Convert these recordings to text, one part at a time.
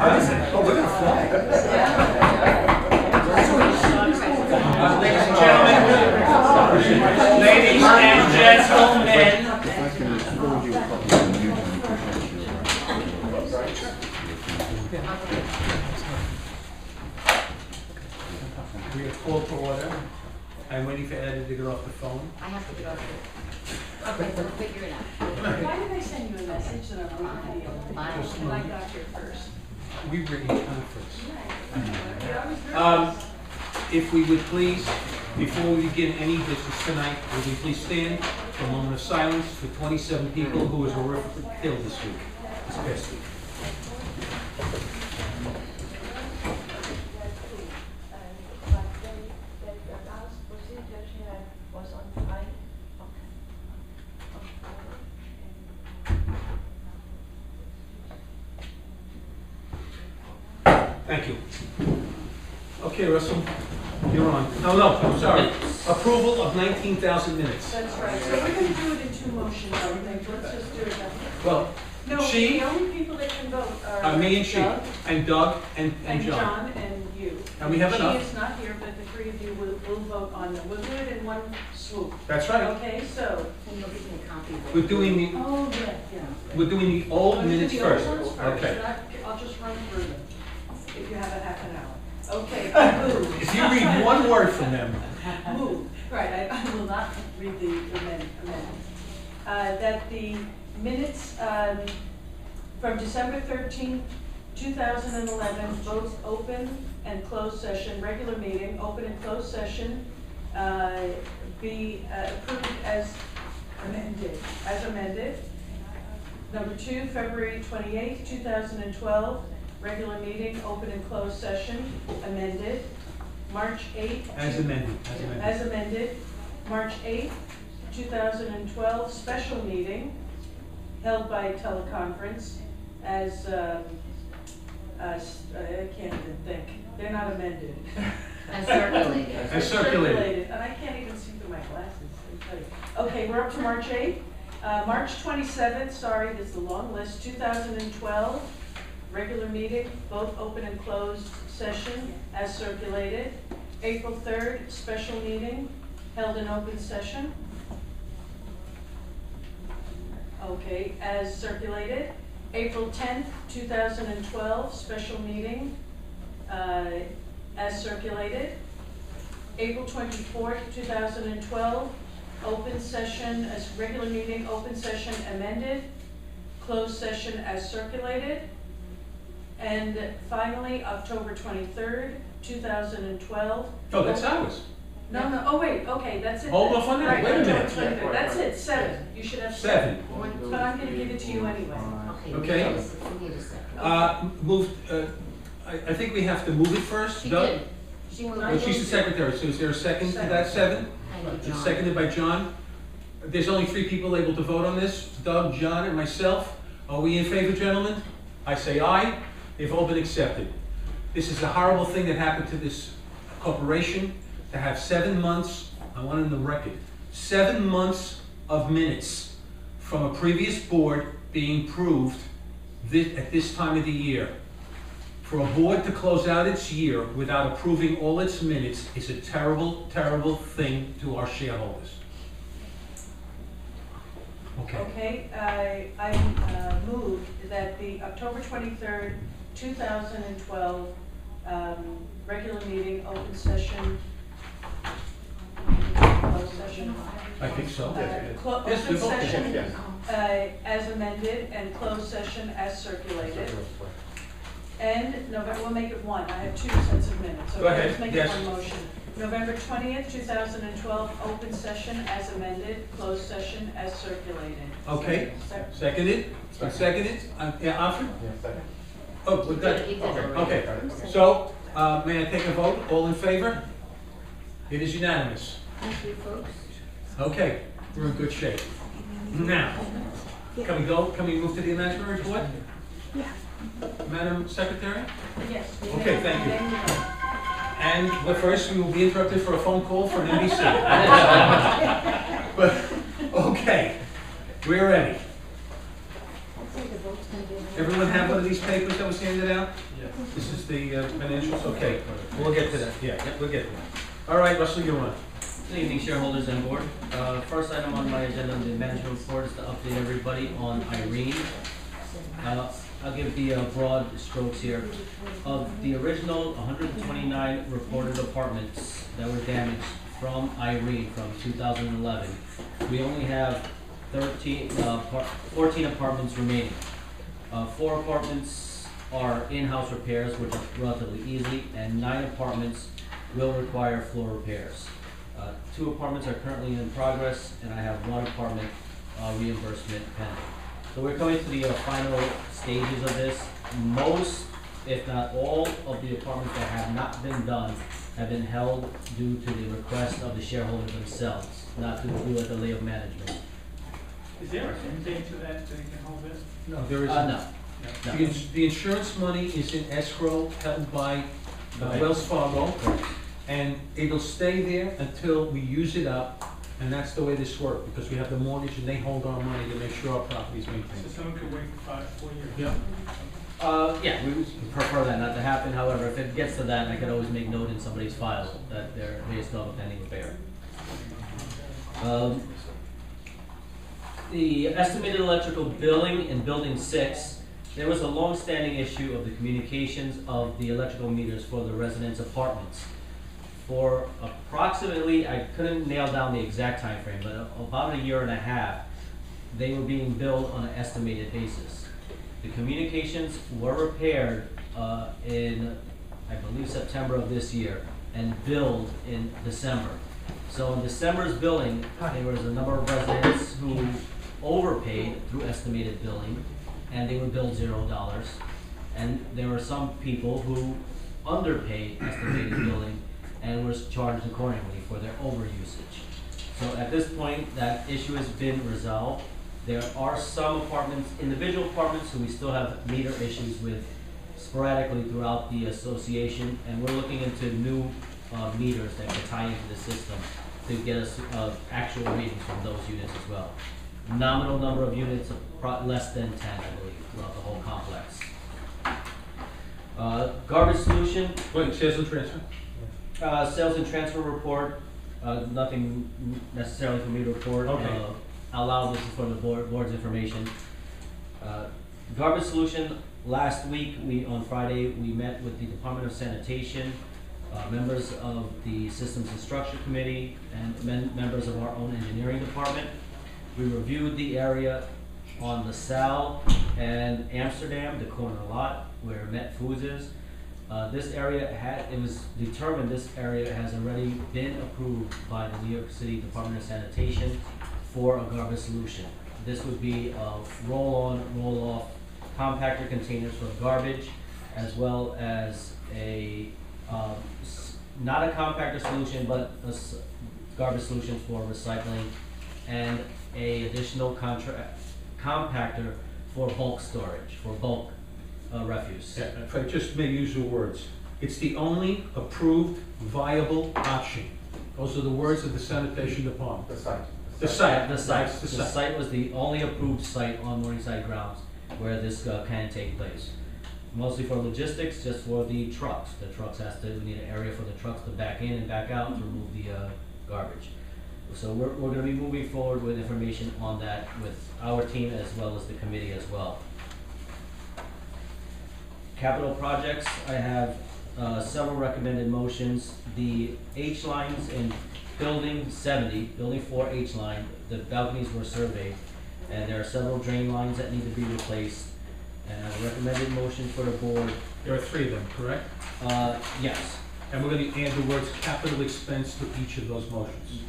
Oh, we're gonna fly. Ladies and gentlemen, we have called to order. I'm waiting for Ed to get off the phone. I have to get over it. Okay, we'll figure it out. Why did I send you a message that I'm on video? Fine. And I got here first. We were in conference. If we would please, before we begin any business tonight, would we please stand for a moment of silence for 27 people who was horrifically killed this week, this past week. Thank you. Okay, Russell, you're on. No, I'm sorry. Approval of 19,000 minutes. That's right, so we're gonna do it in two motions, I think, let's just do it that way. Well, No, she, the only people that can vote are me and she, Doug and Doug, and and John. John and you. And we have enough. She is not here, but the three of you will vote on them. We'll do it in one swoop. That's right. Okay, so, And you'll give me a copy of it. We're doing the, oh, yeah. we're doing the old Let's do minutes the old first. ones first, Okay. and I'll just run through them, if you have a half an hour. Okay, move. If you read one word from them, Move, right, I will not read the amendments. That the minutes from December 13th, 2011, both open and closed session, regular meeting, open and closed session, be approved as amended. Number 2, February 28th, 2012, regular meeting, open and closed session, amended. March 8th. as amended, As amended. March 8th, 2012, special meeting held by teleconference as, I can't even think. They're not amended. And circulated. As circulated. And I can't even see through my glasses. Okay, we're up to March 8th. March 27th, sorry, this is a long list, 2012, regular meeting, both open and closed session as circulated. April 3rd, special meeting, held in open session. Okay, as circulated. April 10th, 2012, special meeting, as circulated. April 24th, 2012, open session, as regular meeting, open session amended, closed session as circulated. And finally, October 23rd, 2012. Oh, that's ours. No, oh wait, okay, that's it. Hold off on that. Right, Wait a minute. October 23rd. That's it, 7. You should have 7. But I'm gonna give it to you anyway. Okay. We need a second. I think we have to move it first. She Doug? did. She moved. Oh, she's the secretary, so is there a second to that 7? Thank you, It's John. seconded by John. There's only 3 people able to vote on this, Doug, John, and myself. Are we in favor, gentlemen? I say aye. They've all been accepted. This is a horrible thing that happened to this corporation, to have 7 months, I want it in the record, 7 months of minutes from a previous board being proved at this time of the year. For a board to close out its year without approving all its minutes is a terrible, terrible thing to our shareholders. Okay. I move that the October 23rd, 2012, regular meeting, open session, closed session. I think so. Yes, Yes, we Open voted. session Yes. as amended and closed session as circulated. And November, we'll make it 1. I have 2 sets of minutes. So Go ahead. let's make Yes. it one motion. November 20th, 2012, open session as amended, closed session as circulated. Okay. Sec- Seconded? Seconded? Yeah, Alfred? Oh, we got it. He did it. Okay, so, may I take a vote? All in favor? It is unanimous. Thank you, folks. Okay, we're in good shape. Now, can we move to the announcement report? Yeah. Madam Secretary? Yes. Okay, thank you. But first, we will be interrupted for a phone call for an NBC. But, okay, we're ready. Everyone have one of these papers that was handed out? Yeah. This is the financials, okay, we'll get to that, yeah, we'll get to that. All right, Russell, you're on. Good evening, shareholders and board. First item on my agenda, the management report, is to update everybody on Irene. I'll give the broad strokes here. Of the original 129 reported apartments that were damaged from Irene from 2011, we only have 14 apartments remaining. 4 apartments are in-house repairs, which are relatively easy, and 9 apartments will require floor repairs. 2 apartments are currently in progress, and I have 1 apartment reimbursement pending. So we're coming to the final stages of this. Most, if not all, of the apartments that have not been done have been held due to the request of the shareholders themselves, not to do with the delay of management. Is there a end date to that, so you can hold this? No, there No. isn't. No. The insurance money is in escrow held by Wells Fargo, and it'll stay there until we use it up, and that's the way this works, because we have the mortgage and they hold our money to make sure our property is So maintained. someone could wait for 4 years? Yeah. Yeah, we would prefer that not to happen. However, if it gets to that, I could always make note in somebody's file that they still have a pending repair. The estimated electrical billing in Building 6, there was a long-standing issue of the communications of the electrical meters for the residents' apartments. For approximately, I couldn't nail down the exact time frame, but about a year and a half, they were being billed on an estimated basis. The communications were repaired in, I believe, September of this year, and billed in December. So in December's billing, there was a number of residents who overpaid through estimated billing, and they were billed $0. And there were some people who underpaid estimated billing and was charged accordingly for their overusage. So at this point, that issue has been resolved. There are some apartments, individual apartments, who we still have meter issues with sporadically throughout the association, and we're looking into new meters that can tie into the system to get us actual readings from those units as well. Nominal number of units, less than 10, I believe, throughout the whole complex. Garbage solution, Wait, sales and transfer? sales and transfer report, nothing necessarily for me to report. Okay. Allow this for the board's information. Garbage solution, last week, on Friday, we met with the Department of Sanitation, members of the Systems and Structure Committee, and members of our own engineering department. We reviewed the area on LaSalle and Amsterdam, the corner lot where Met Foods is. This area it was determined this area has already been approved by the New York City Department of Sanitation for a garbage solution. This would be roll-on, roll-off compactor containers for garbage, as well as not a compactor solution, but a garbage solution for recycling, and a additional compactor for bulk storage, for bulk refuse. Yeah, if I just may use the words, it's the only approved viable option. Those are the words of the sanitation department. The site. The site. The site, That's the the site. site was the only approved site on Morningside grounds where this can take place. Mostly for logistics, just for the trucks. The trucks we need an area for the trucks to back in and back out to remove the garbage. So we're gonna be moving forward with information on that with our team as well as the committee as well. Capital projects, I have several recommended motions. The H lines in Building 70, Building 4 H line, the balconies were surveyed, and there are several drain lines that need to be replaced. And a recommended motion for the board, There are 3 of them, correct? yes, And we're going to add the words capital expense to each of those motions.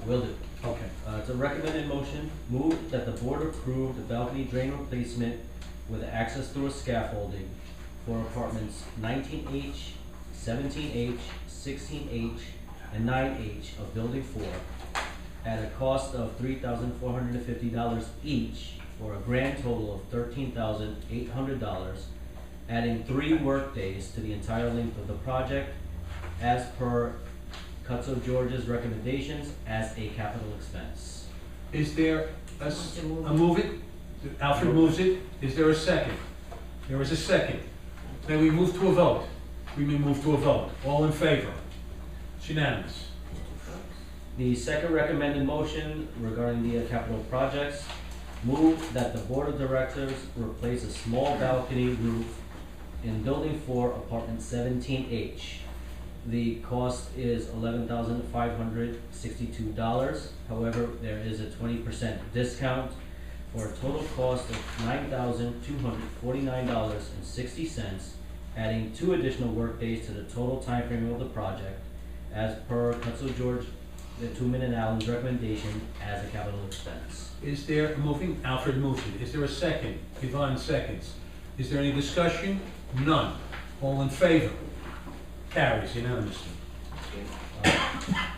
will do. Okay. It's a recommended motion, move that the board approve the balcony drain replacement with access through a scaffolding for apartments 19H, 17H, 16H, and 9H of Building 4 at a cost of $3,450 each for a grand total of $13,800, adding 3 workdays to the entire length of the project as per Cutso George's recommendations as a capital expense. Is there Want to move a move it? Alfred moves it. Is there a second? There is a second. May we move to a vote? We may move to a vote. All in favor? It's unanimous. The second recommended motion regarding the capital projects, move that the board of directors replace a small balcony roof in building 4, apartment 17H. The cost is $11,562. However, there is a 20% discount for a total cost of $9,249.60, adding 2 additional workdays to the total time frame of the project, as per Cutso George, the Tuman and Allen's recommendation as a capital expense. Is there a moving? Alfred moves it. Is there a second? Yvonne seconds. Is there any discussion? None. All in favor? Carries unanimously.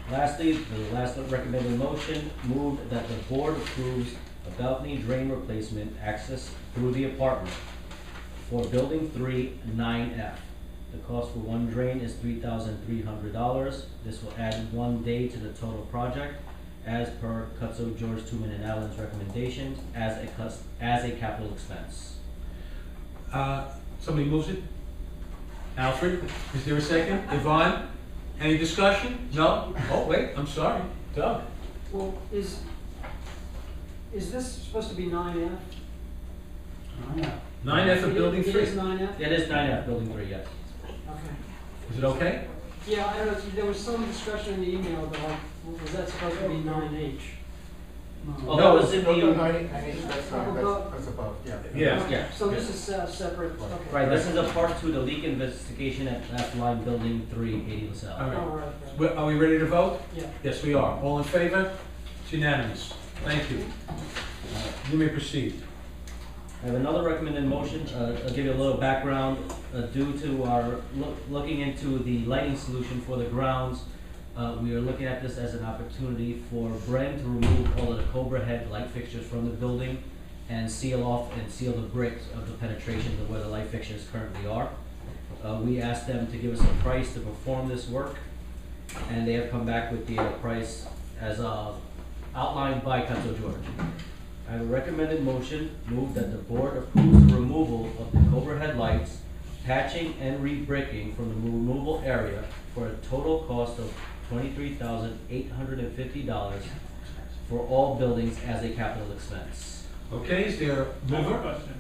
Lastly, the last recommended motion, moved that the board approves a balcony drain replacement access through the apartment for building 3, 9F. The cost for one drain is $3,300. This will add 1 day to the total project, as per Cutso George, Tuman and Allen's recommendations as a capital expense. Somebody moves it? Alfred, is there a second? Yvonne, any discussion? No? Oh, wait, I'm sorry. Doug? Well, is this supposed to be 9F? 9F of building It 3? is 9F? It is 9F, building 3, yes. Okay. Is it okay? Yeah, I don't know, there was some discussion in the email about, like, was that supposed to be 9H? Oh, that was in the, That's above, yeah. Yeah. yeah. So this is separate, okay. Right, this is a part 2, the leak investigation at line building 3, 80 LaSalle. All right. Oh, right, right. Are we ready to vote? Yeah. Yes, we are. All in favor? It's unanimous. Thank you. You may proceed. I have another recommended motion. I'll give you a little background. Due to our looking into the lighting solution for the grounds, we are looking at this as an opportunity for Bren to remove all of the Cobra head light fixtures from the building and seal off and seal the bricks of the penetration to where the light fixtures currently are. We asked them to give us a price to perform this work, and they have come back with the price as outlined by Cutso George. I have a recommended motion, move that the board approves the removal of the Cobra headlights, patching and re-bricking from the removal area for a total cost of $23,850 for all buildings as a capital expense. Okay, is there a I have a mover? question.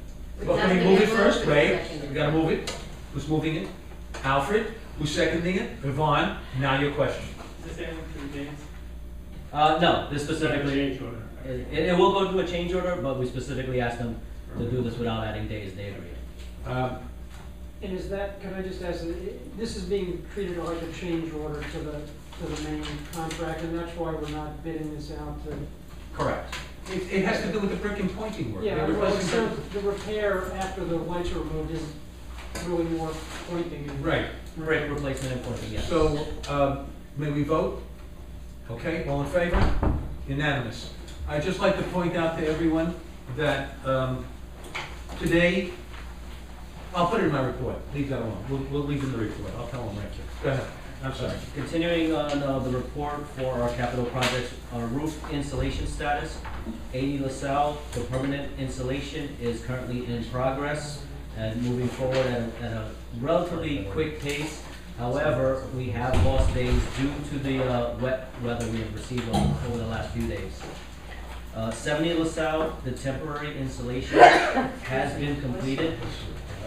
Well, can we move it first? Wait, we gotta move it. Who's moving it? Alfred, who's seconding it? Yvonne, now your question. Is this adding 3 days? No, this specifically, Change order. it will go to a change order, but we specifically asked them to do this without adding days, they agreed. And is that, can I just ask, this is being treated like a change order to the main contract, and that's why we're not bidding this out to? Correct. It has to do with the brick and pointing work. Yeah, They're well, replacing so the repair after the lights are removed is really more pointing and. Right, Brick replacement and pointing, yes. so, may we vote? Okay, all in favor? Unanimous. I'd just like to point out to everyone that, today, I'll put it in my report, leave that alone, we'll leave it in the report, I'll tell them right there. Go ahead, I'm sorry. Continuing on the report for our capital projects, our roof insulation status, 80 LaSalle, the permanent insulation is currently in progress and moving forward at a relatively quick pace. However, we have lost days due to the wet weather we have received over the last few days. 70 LaSalle, the temporary insulation has been completed.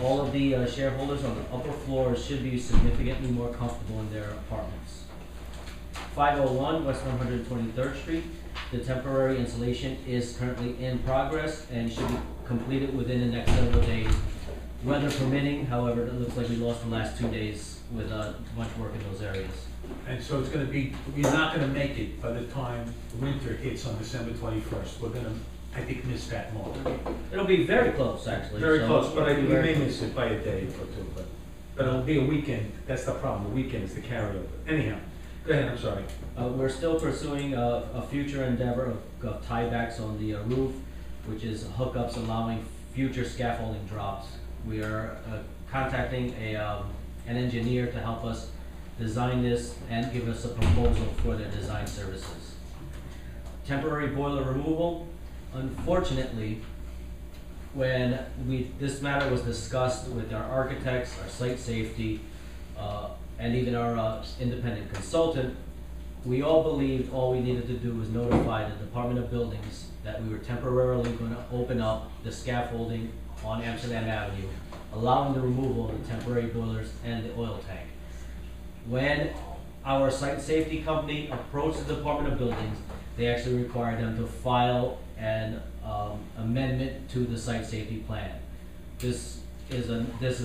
All of the shareholders on the upper floors should be significantly more comfortable in their apartments. 501 West 123rd Street, the temporary insulation is currently in progress and should be completed within the next several days, weather permitting. However, it looks like we lost the last 2 days with much work in those areas. And so it's gonna be, we're not gonna make it by the time winter hits on December 21st. We're gonna, I think, miss that mark. It'll be very close, actually. Very so close, but it'll be we very may close. miss it by a day or two, but it'll be a weekend. That's the problem, the weekend is the carryover. Anyhow, go ahead, I'm sorry. We're still pursuing a future endeavor of tiebacks on the roof, which is hookups allowing future scaffolding drops. We are contacting an engineer to help us design this and give us a proposal for their design services. Temporary boiler removal. Unfortunately, when this matter was discussed with our architects, our site safety, and even our independent consultant, we all believed all we needed to do was notify the Department of Buildings that we were temporarily going to open up the scaffolding on Amsterdam Avenue, allowing the removal of the temporary boilers and the oil tank. When our site safety company approached the Department of Buildings, they actually required them to file an amendment to the site safety plan. This is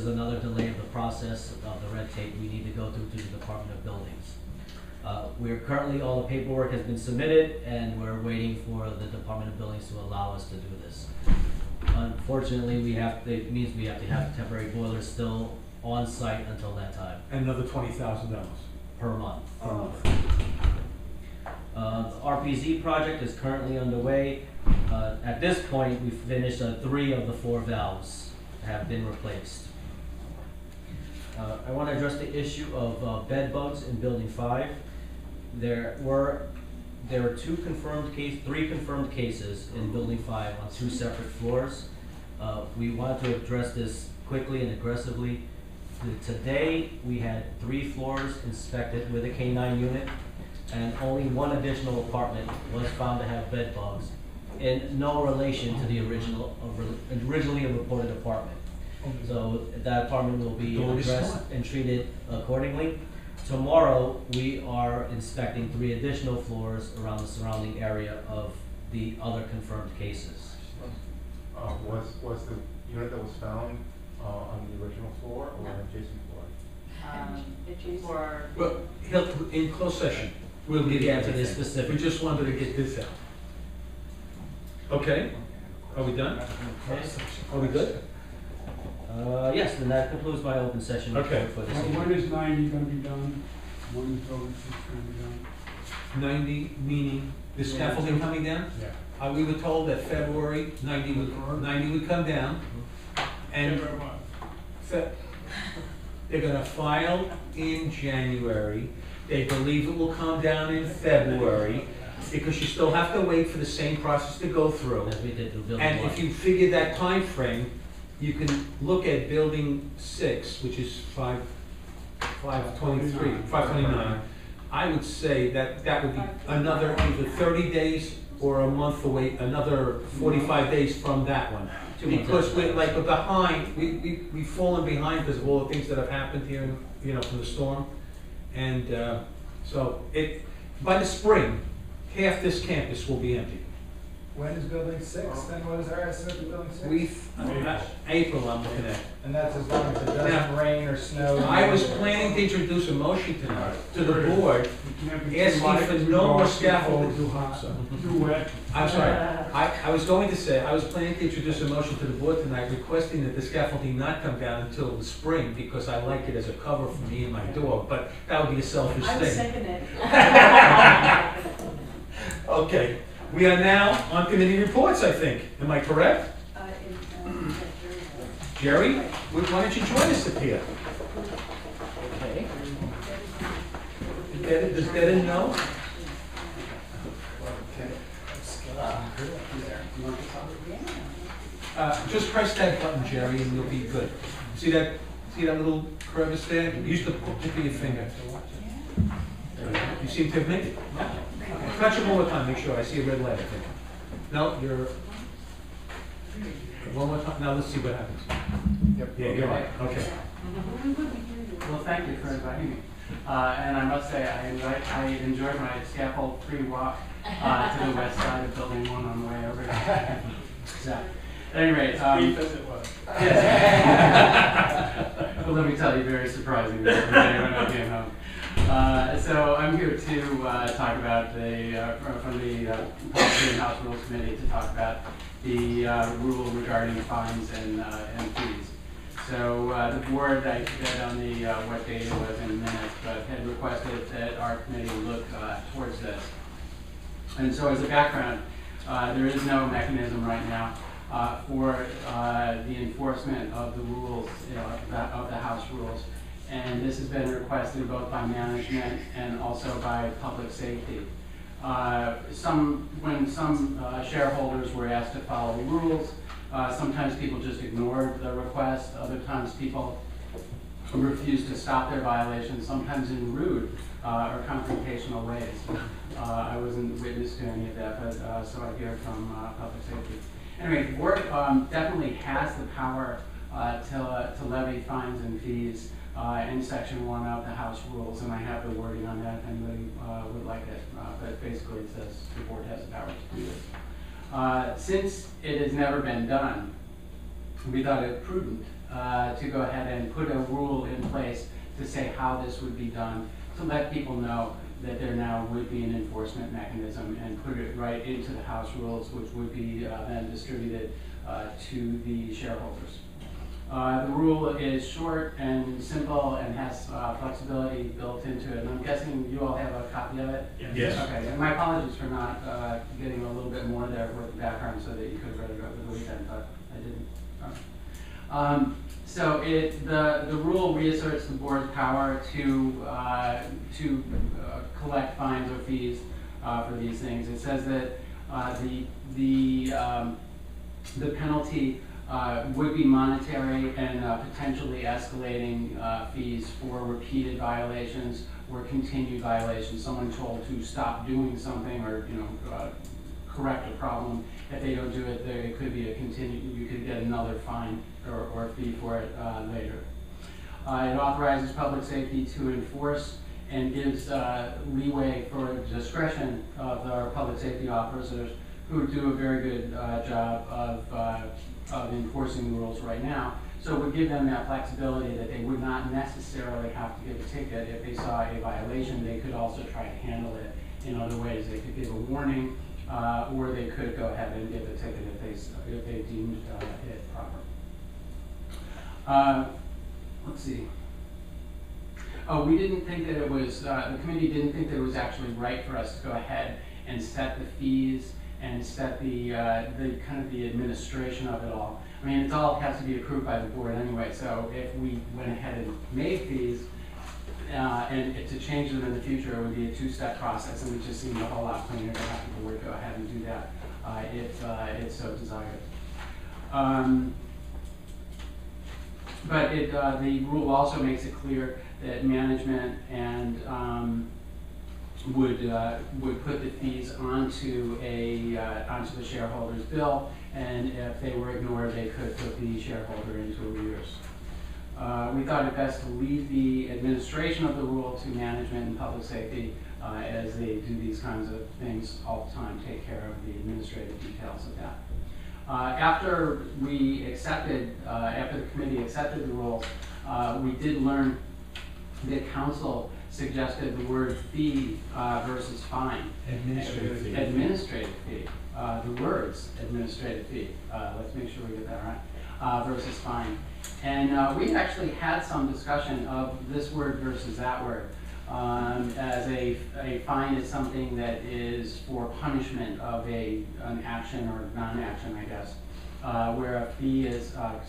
another delay of the process of the red tape we need to go through to the Department of Buildings. We're currently, all the paperwork has been submitted, and we're waiting for the Department of Buildings to allow us to do this. Unfortunately, it means we have to have temporary boilers still on site until that time, And another $20,000 per month. per month. The RPZ project is currently underway. At this point, we've finished 3 of the 4 valves have been replaced. I want to address the issue of bed bugs in Building 5. There were 3 confirmed cases in Building 5 on 2 separate floors. We wanted to address this quickly and aggressively. Today, we had 3 floors inspected with a K9 unit, and only 1 additional apartment was found to have bed bugs in no relation to the originally reported apartment. So that apartment will be addressed and treated accordingly. Tomorrow, we are inspecting 3 additional floors around the surrounding area of the other confirmed cases. Was the unit that was found on the original floor or an adjacent floor? Well, in closed session, we'll get Yeah, into to the this. specific. We just wanted to get this out. Okay, are we done? Are we good? Yes, then that concludes my open session Okay. report for this When evening. is 90 gonna be done? When is building 6 gonna be done? 90, meaning the scaffolding coming down? Yeah. We were told that February 90 would come down, and February what? they're gonna file in January. They believe it will come down in February, because you still have to wait for the same process to go through. As we did through Building And 1. if you figure that time frame, you can look at Building 6, which is 529. I would say that would be another either 30 days or a month away, another 45 days from that one. 2 months Because after. we're behind, we've fallen behind because of all the things that have happened here, from the storm. And so by the spring, half this campus will be empty. When is building 6? Then what is our estimate for building 6? April I'm looking at. And that's as long as it doesn't Now, rain or snow. I was planning to introduce a motion tonight to the board, It can't be asking too light, for too no more dark, too scaffolding. cold, Too hot, too wet. I'm sorry, I was going to say, I was planning to introduce a motion to the board tonight requesting that the scaffolding not come down until the spring, because I like it as a cover for me and my dog, but that would be a selfish I would thing. second it. Okay, we are now on committee reports, I think. Am I correct? Jerry, why don't you join us up here? Okay. Does Devin know? Just press that button, Jerry, and you'll be good. See that little crevice there? Use the tip of your finger. You seem to have made it. Touch it one more time, make sure. I see a red light, I think. No, you're... One more time. Now let's see what happens. Yep. Yeah, you're right. Okay. Well, thank you for inviting me. And I must say, I enjoyed my scaffold-free walk to the west side of Building 1 on the way over here. So, at any rate, Brief as it was. yes. Well, let me tell you, very surprising when I came home. So I'm here to talk about from the Policy and House Rules Committee to talk about the rule regarding fines and fees. So the board, I said on the what date it was in minutes, but had requested that our committee look towards this. And so as a background, there is no mechanism right now for the enforcement of the rules, of the House rules. And this has been requested both by management and also by public safety. When some shareholders were asked to follow the rules, Sometimes people just ignore the request, other times people refuse to stop their violations, sometimes in rude or confrontational ways. I wasn't witness to any of that, but so I hear from public safety. Anyway, the board definitely has the power to levy fines and fees in section 1 of the House rules, and I have the wording on that if anybody would like it. But basically it says the board has the power to do this. Since it has never been done, we thought it prudent to go ahead and put a rule in place to say how this would be done, to let people know that there now would be an enforcement mechanism, and put it right into the House rules, which would be then distributed to the shareholders. The rule is short and simple and has flexibility built into it. And I'm guessing you all have a copy of it? Yes. Okay, and my apologies for not getting a little bit more there with the background so that you could have read it over the weekend, but I didn't. So the rule reasserts the board's power to collect fines or fees for these things. It says that the penalty would be monetary and potentially escalating fees for repeated violations or continued violations. Someone told to stop doing something or correct a problem. If they don't do it, it could be a you could get another fine or fee for it later. It authorizes public safety to enforce and gives leeway for discretion of our public safety officers, who do a very good job of enforcing the rules right now. So it would give them that flexibility that they would not necessarily have to give a ticket. If they saw a violation, they could also try to handle it in other ways. They could give a warning, or they could go ahead and give a ticket if they deemed it proper. Let's see. Oh, we didn't think that it was, the committee didn't think that it was actually right for us to go ahead and set the fees and set the kind of the administration of it all. I mean, it all has to be approved by the board anyway, so if we went ahead and made fees, and to change them in the future, it would be a two-step process, and it just seemed a whole lot cleaner to have the board go ahead and do that if it's so desired. But the rule also makes it clear that management and would put the fees onto the shareholder's bill, and if they were ignored, they could put the shareholder into arrears. We thought it best to leave the administration of the rule to management and public safety as they do these kinds of things all the time, take care of the administrative details of that. After the committee accepted the rules, we did learn that council suggested the word fee versus fine. Administrative fee. Administrative fee. The words administrative fee. Let's make sure we get that right. Versus fine. And we actually had some discussion of this word versus that word. As a fine is something that is for punishment of an action or non-action, I guess. Where a fee is, a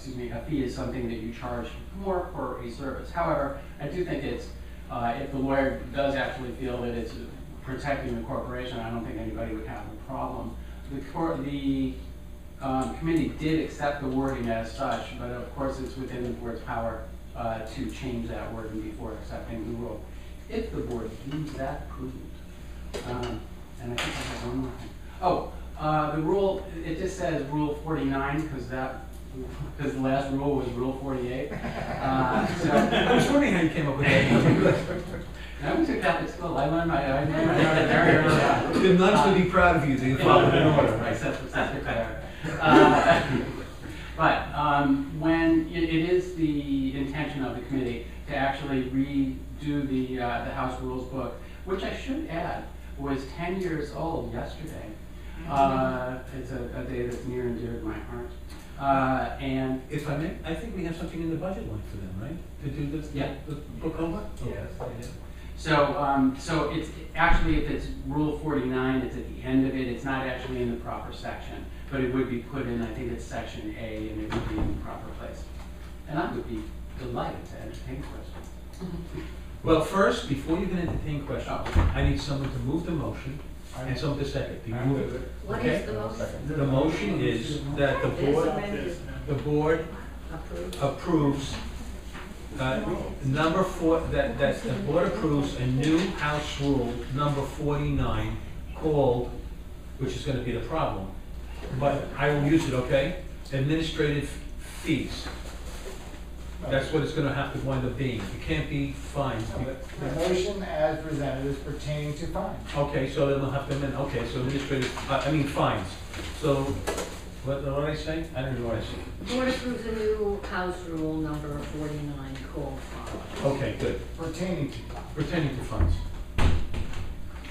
fee is something that you charge more for a service. However, I do think it's, if the lawyer does actually feel that it's protecting the corporation, I don't think anybody would have a problem. The committee did accept the wording as such, but of course it's within the board's power to change that wording before accepting the rule, if the board deems that prudent. And I think I have one more thing. Oh, the rule, it just says Rule 49 because the last rule was Rule 48. I was wondering how you came up with that. I went to Catholic school. I learned my very early on. The nuns would be proud of you. They followed in order. Except for Santa Clara. But when it is the intention of the committee to actually redo the House Rules book, which I should add was 10 years old yesterday. It's a day that's near and dear to my heart. And if I may, I think we have something in the budget line for them, right? To do this, yeah. The book over? Yes. So, so it's actually, if it's Rule 49, it's at the end of it. It's not actually in the proper section, but it would be put in, I think it's Section A, and it would be in the proper place. And I would be delighted to entertain questions. Well, first, before you can entertain questions, I need someone to move the motion And so the second, do you I move move it? it. What Okay. is the motion? The motion is that the This board, amended, the board approved. approves, number four, that the board approves a new house rule, number 49, called, which is gonna be the problem, but I will use it, okay? Administrative fees. That's what it's gonna have to wind up being. It can't be fines. The motion as presented is pertaining to fines. Okay, so then we'll have to amend, okay, so administrative, fines. So, what did I say? I don't know what I said. Board approves a new house rule number 49 called fine. Okay, good. Pertaining to. Pertaining to funds.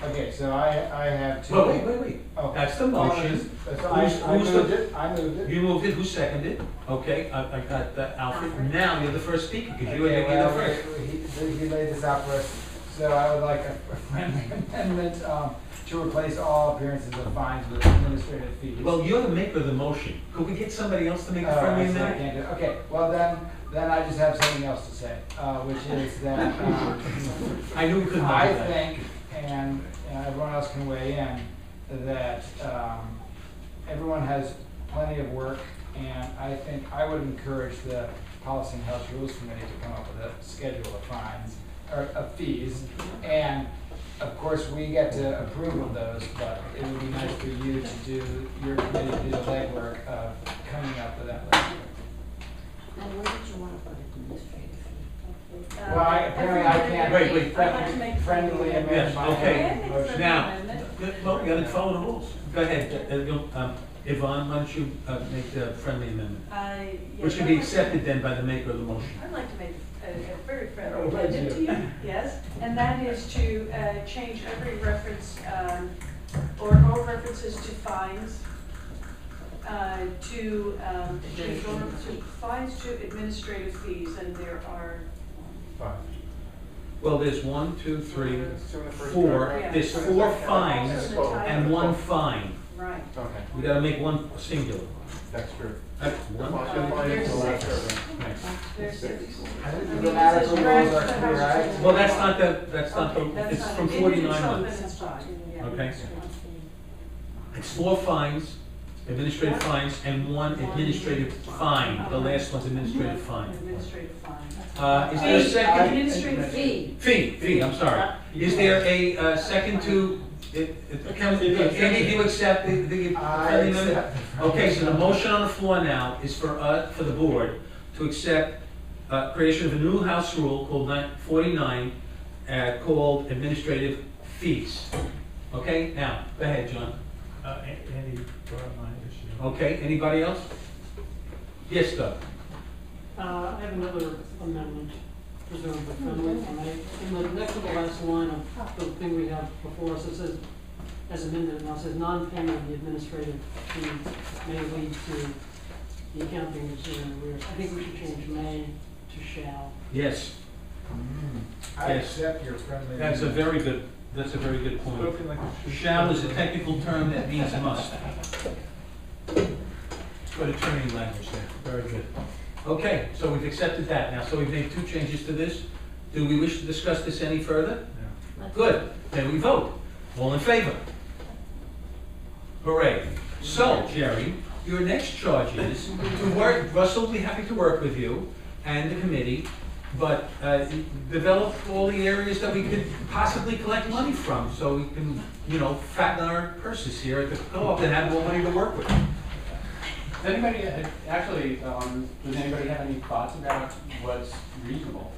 Okay, so I have two. Well, wait. Oh. That's the motion. That's- I Who's the- moved it, I moved it. You moved it, who seconded? Okay, I got that, Alfred. Alfred. Now you're the first speaker, because you were Okay, the well, first. he laid this out for us, so I would like a friendly amendment, to replace all appearances of fines with administrative fees. Well, you're the maker of the motion. Could we get somebody else to make a friendly I see, I amendment? can't do, okay, well then I just have something else to say, which is that, I knew we couldn't do I that. think, and everyone else can weigh in, that everyone has plenty of work, and I think I would encourage the Policy and House Rules Committee to come up with a schedule of fines, or of fees, and of course, we get to approve of those, but it would be nice for you to do, your committee to do the legwork of coming up with that legwork. And where did you want to put administrative fee? Well, apparently I can't. Wait. I'd like to make a Friendly amendment. Yes, okay. Okay, I think it's a Now, amendment. well, we gotta follow the rules. Go ahead, Yvonne, why don't you make the friendly amendment? Yeah, Which can be accepted then by the maker of the motion. I'd like to make a very friendly Oh, thank amendment to you. you, yes, and that is to change every reference, or all references to fines, change all to fines to administrative fees, and there are, Fine. Well, there's 1, 2, 3, Two in the first 4. paragraph. There's Yeah. 4 Also fines in the title. and 1 fine. right. Okay, We gotta make one singular. that's true. One, Fine, two, fine, there's it's the last six. paragraph. right. There's six. I think I the mean, grammatical it says rules draft are the clear, House right? Well, that's not the, That's it's not- from in itself, 49 then it's fine, yeah. Okay. It's 4 fines, administrative fines, and 1 administrative fine. The last one's administrative fine. Administrative fine. Is there a Fee, second? Administrative fee. Fee, I'm sorry. Is there a second to, Andy, do you accept the I friendly amendment? accept. Okay, so the motion on the floor now is for the board to accept creation of a new house rule called 49, called administrative fees. Okay, now, go ahead, John. Andy brought up my issue. Okay, anybody else? Yes, Doug. I have another amendment, presumably friendly for me. In the next to the last line of the thing we have before us, it says, as amended, now it says non-payment of the administrative fee may lead to the accounting decision in arrears. I think we should change may to shall. Yes, I Yes. accept your friendly. that's a very good point. Spoken like a Shall is a technical term that means must. Good attorney language there, very good. Okay, so we've accepted that now, so we've made 2 changes to this. Do we wish to discuss this any further? Good, then we vote. All in favor? Hooray. So, Jerry, your next charge is to work, Russell will be happy to work with you and the committee, but develop all the areas that we could possibly collect money from, so we can, fatten our purses here at the co-op and have more money to work with. Does anybody, does anybody have any thoughts about what's reasonable?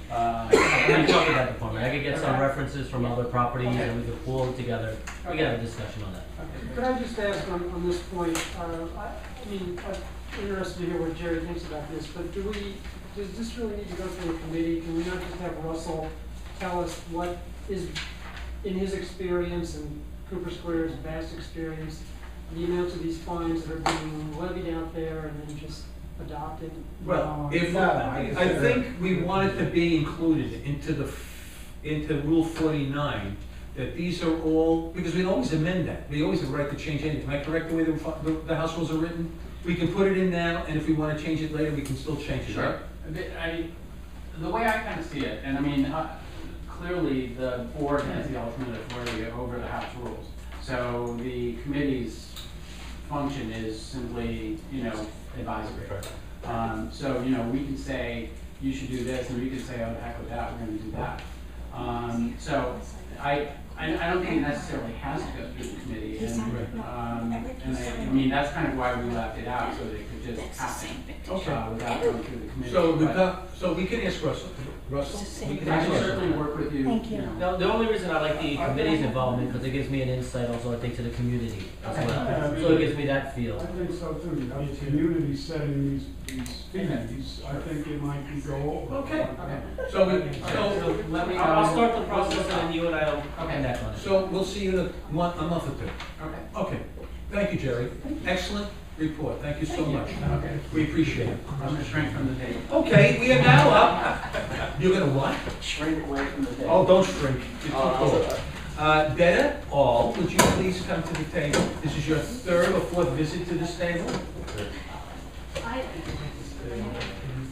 We can talk about that department. I could get some references from other properties and we could pull it together. We can have a discussion on that. Could I just ask on this point, I'm interested to hear what Jerry thinks about this, but does this really need to go through a committee? Can we not just have Russell tell us what is, in his experience and Cooper Square's vast experience, the amounts of these fines that are being levied out there and then just adopted? Well, if, No, I think we want it to be included into Rule 49, that these are all, because we always amend that. We always have the right to change anything. Am I correct the way the house rules are written? We can put it in now, and if we want to change it later, we can still change it, right? The way I kind of see it, and I mean, clearly the board has the ultimate authority over the House rules. So the committee's function is simply, advisory. So, we can say, you should do this, and we can say, oh, the heck with that, we're gonna do that. So I don't think it necessarily has to go through the committee, and that's kind of why we left it out, so that it could just happen, without going through the committee. So we can ask Russell, we can I ask can Russell. certainly work with you. Thank you. Now, the only reason I like the committee's involvement, because it gives me an insight also, I think, to the community as well. So it gives me that I feel. think so too. You have the community setting these fees. I think it might be go over. Okay. Okay. So Let me I'll start the process and then you and I will connect on it. So we'll see you in a month or two. Okay. Okay. Thank you, Jerry. Excellent report. Thank you so much. Okay. We appreciate it. I'm gonna shrink from the table. Okay, we are now up. You're gonna what? Shrink away from the table. Oh, don't shrink. You're too tall. Detta, all, would you please come to the table? This is your third or fourth visit to this table?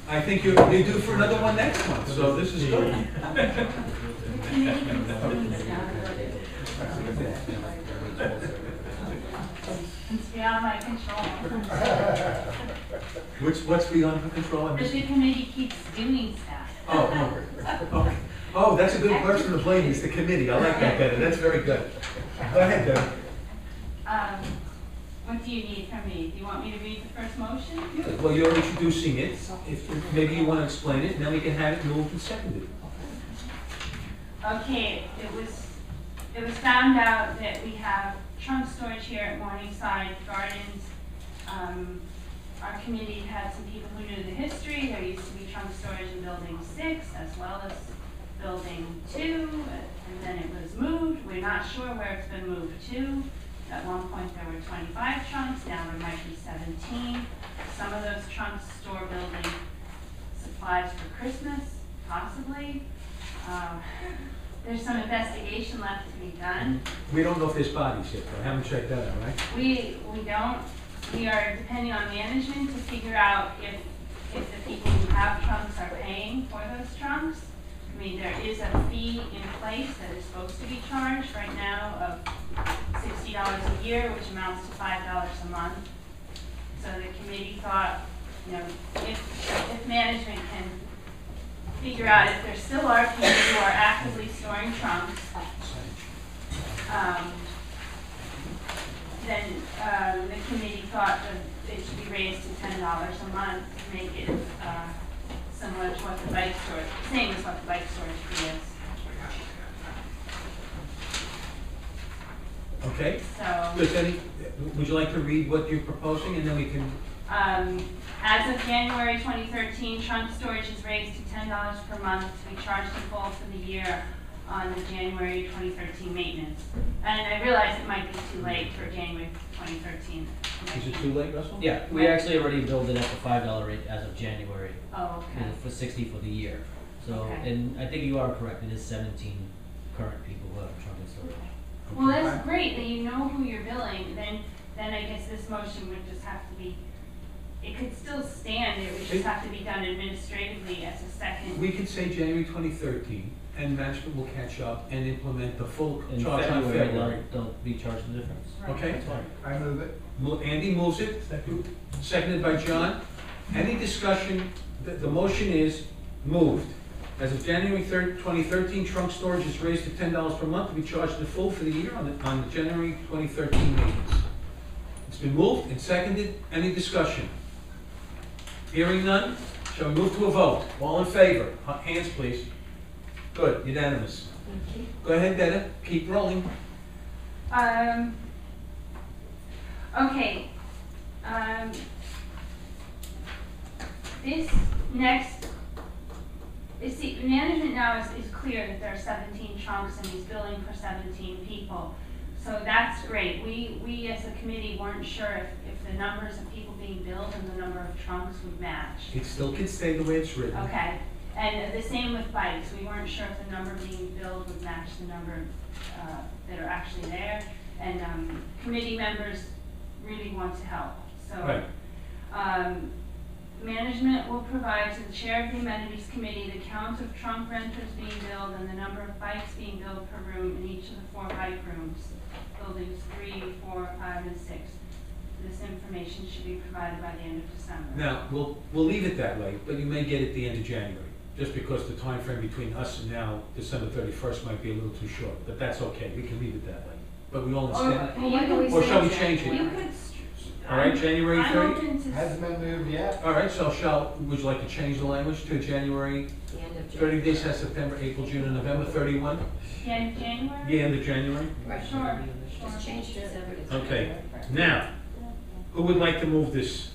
I think you're due for another one next month, so this is good. It's beyond my control. What's beyond your control? But the committee keeps doing stuff. Oh, that's a good person to blame, is the committee. I like that, Detta. That's very good. Go ahead, Detta. What do you need from me? Do you want me to read the first motion? Yeah, well, you're introducing it. If maybe you want to explain it, and then we can have it moved and seconded. Okay, it was found out that we have trunk storage here at Morningside Gardens. Our committee had some people who knew the history. There used to be trunk storage in building 6 as well as building 2, and then it was moved. We're not sure where it's been moved to. At one point there were 25 trunks, now there might be 17. Some of those trunks store building supplies for Christmas, possibly. There's some investigation left to be done. We don't know if there's bodies yet, though. Haven't checked that out, right? We don't. We are depending on management to figure out if the people who have trunks are paying for those trunks. I mean, there is a fee in place that is supposed to be charged right now of $60 a year, which amounts to $5 a month. So the committee thought, if management can figure out if there still are people who are actively storing trunks, then the committee thought that it should be raised to $10 a month to make it similar to what the bike storage, same as what the bike storage fee is. Okay. So, would you like to read what you're proposing, and then we can... as of January 2013, trunk storage is raised to $10 per month to be charged in full for the year on the January 2013 maintenance. And I realize it might be too late for January 2013. Is it too late, Russell? Yeah, we actually already billed it at the $5 rate as of January. Oh, okay. For 60 for the year. So, Okay. and I think you are correct, it is 17 current people who have trunk and storage. Well, that's great that you know who you're billing. Then I guess this motion would just have to be, it could still stand, it would just have to be done administratively as a second. We could say January 2013, and management will catch up and implement the full In charge on February, February. they'll be charged the difference. Right. Okay? That's fine. I move it. Andy moves it, seconded by John. Any discussion? The motion is moved. As of January 3rd, 2013, trunk storage is raised to $10 per month to be charged in full for the year on the January 2013 maintenance. It's been moved and seconded. Any discussion? Hearing none, shall we move to a vote? All in favor? Hands, please. Good, unanimous. Go ahead, Detta. Keep rolling. Okay. This next, see, management now is clear that there are 17 trunks and he's billing for 17 people. So that's great. We as a committee weren't sure if the numbers of people being billed and the number of trunks would match. It still can stay the way it's written. Okay. And the same with bikes. We weren't sure if the number being billed would match the number that are actually there. And committee members really want to help. So Right. Management will provide to the chair of the amenities committee the count of trunk renters being billed and the number of bikes being billed per room in each of the 4 bike rooms, buildings 3, 4, 5, and 6. This information should be provided by the end of December. Now, we'll leave it that way, but you may get it at the end of January, just because the time frame between us and now, December 31st, might be a little too short, but that's okay, we can leave it that way. But we all understand, Well, why don't we or shall we say change You it? could. All right, January I'm 30th? open to. Hasn't been moved yet? All right, so would you like to change the language to January, The end of 30 January. days, that's September, April, June, and November, 31? The end of January? The end of January? Right. Sure. Just change December to Okay, January. now, who would like to move this?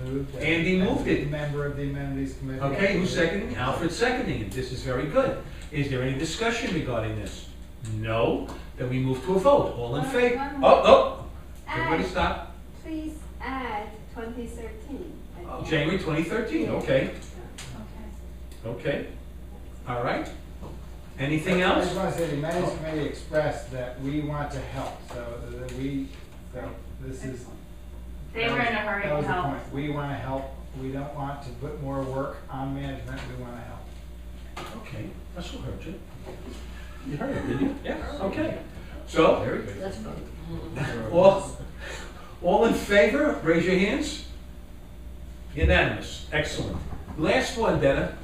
Moved. Andy moved it. Member of the amenities committee. Okay, who's seconding? Alfred seconding it. This is very good. Is there any discussion regarding this? No? Then we move to a vote. All in favor? One Oh, oh! Add, Everybody stop. please add 2013. Oh, January 2013, okay. Okay. Okay. All right. Anything I else? just want to say the amenities committee expressed that we want to help, so that this is. They were in a hurry That to was the help. point. We want to help. We don't want to put more work on management. We want to help. Okay, Russell heard you. You heard it, didn't you? Yeah. Okay. So, Very good. Let's vote. all in favor, raise your hands. Unanimous. Excellent. Last one, Dana.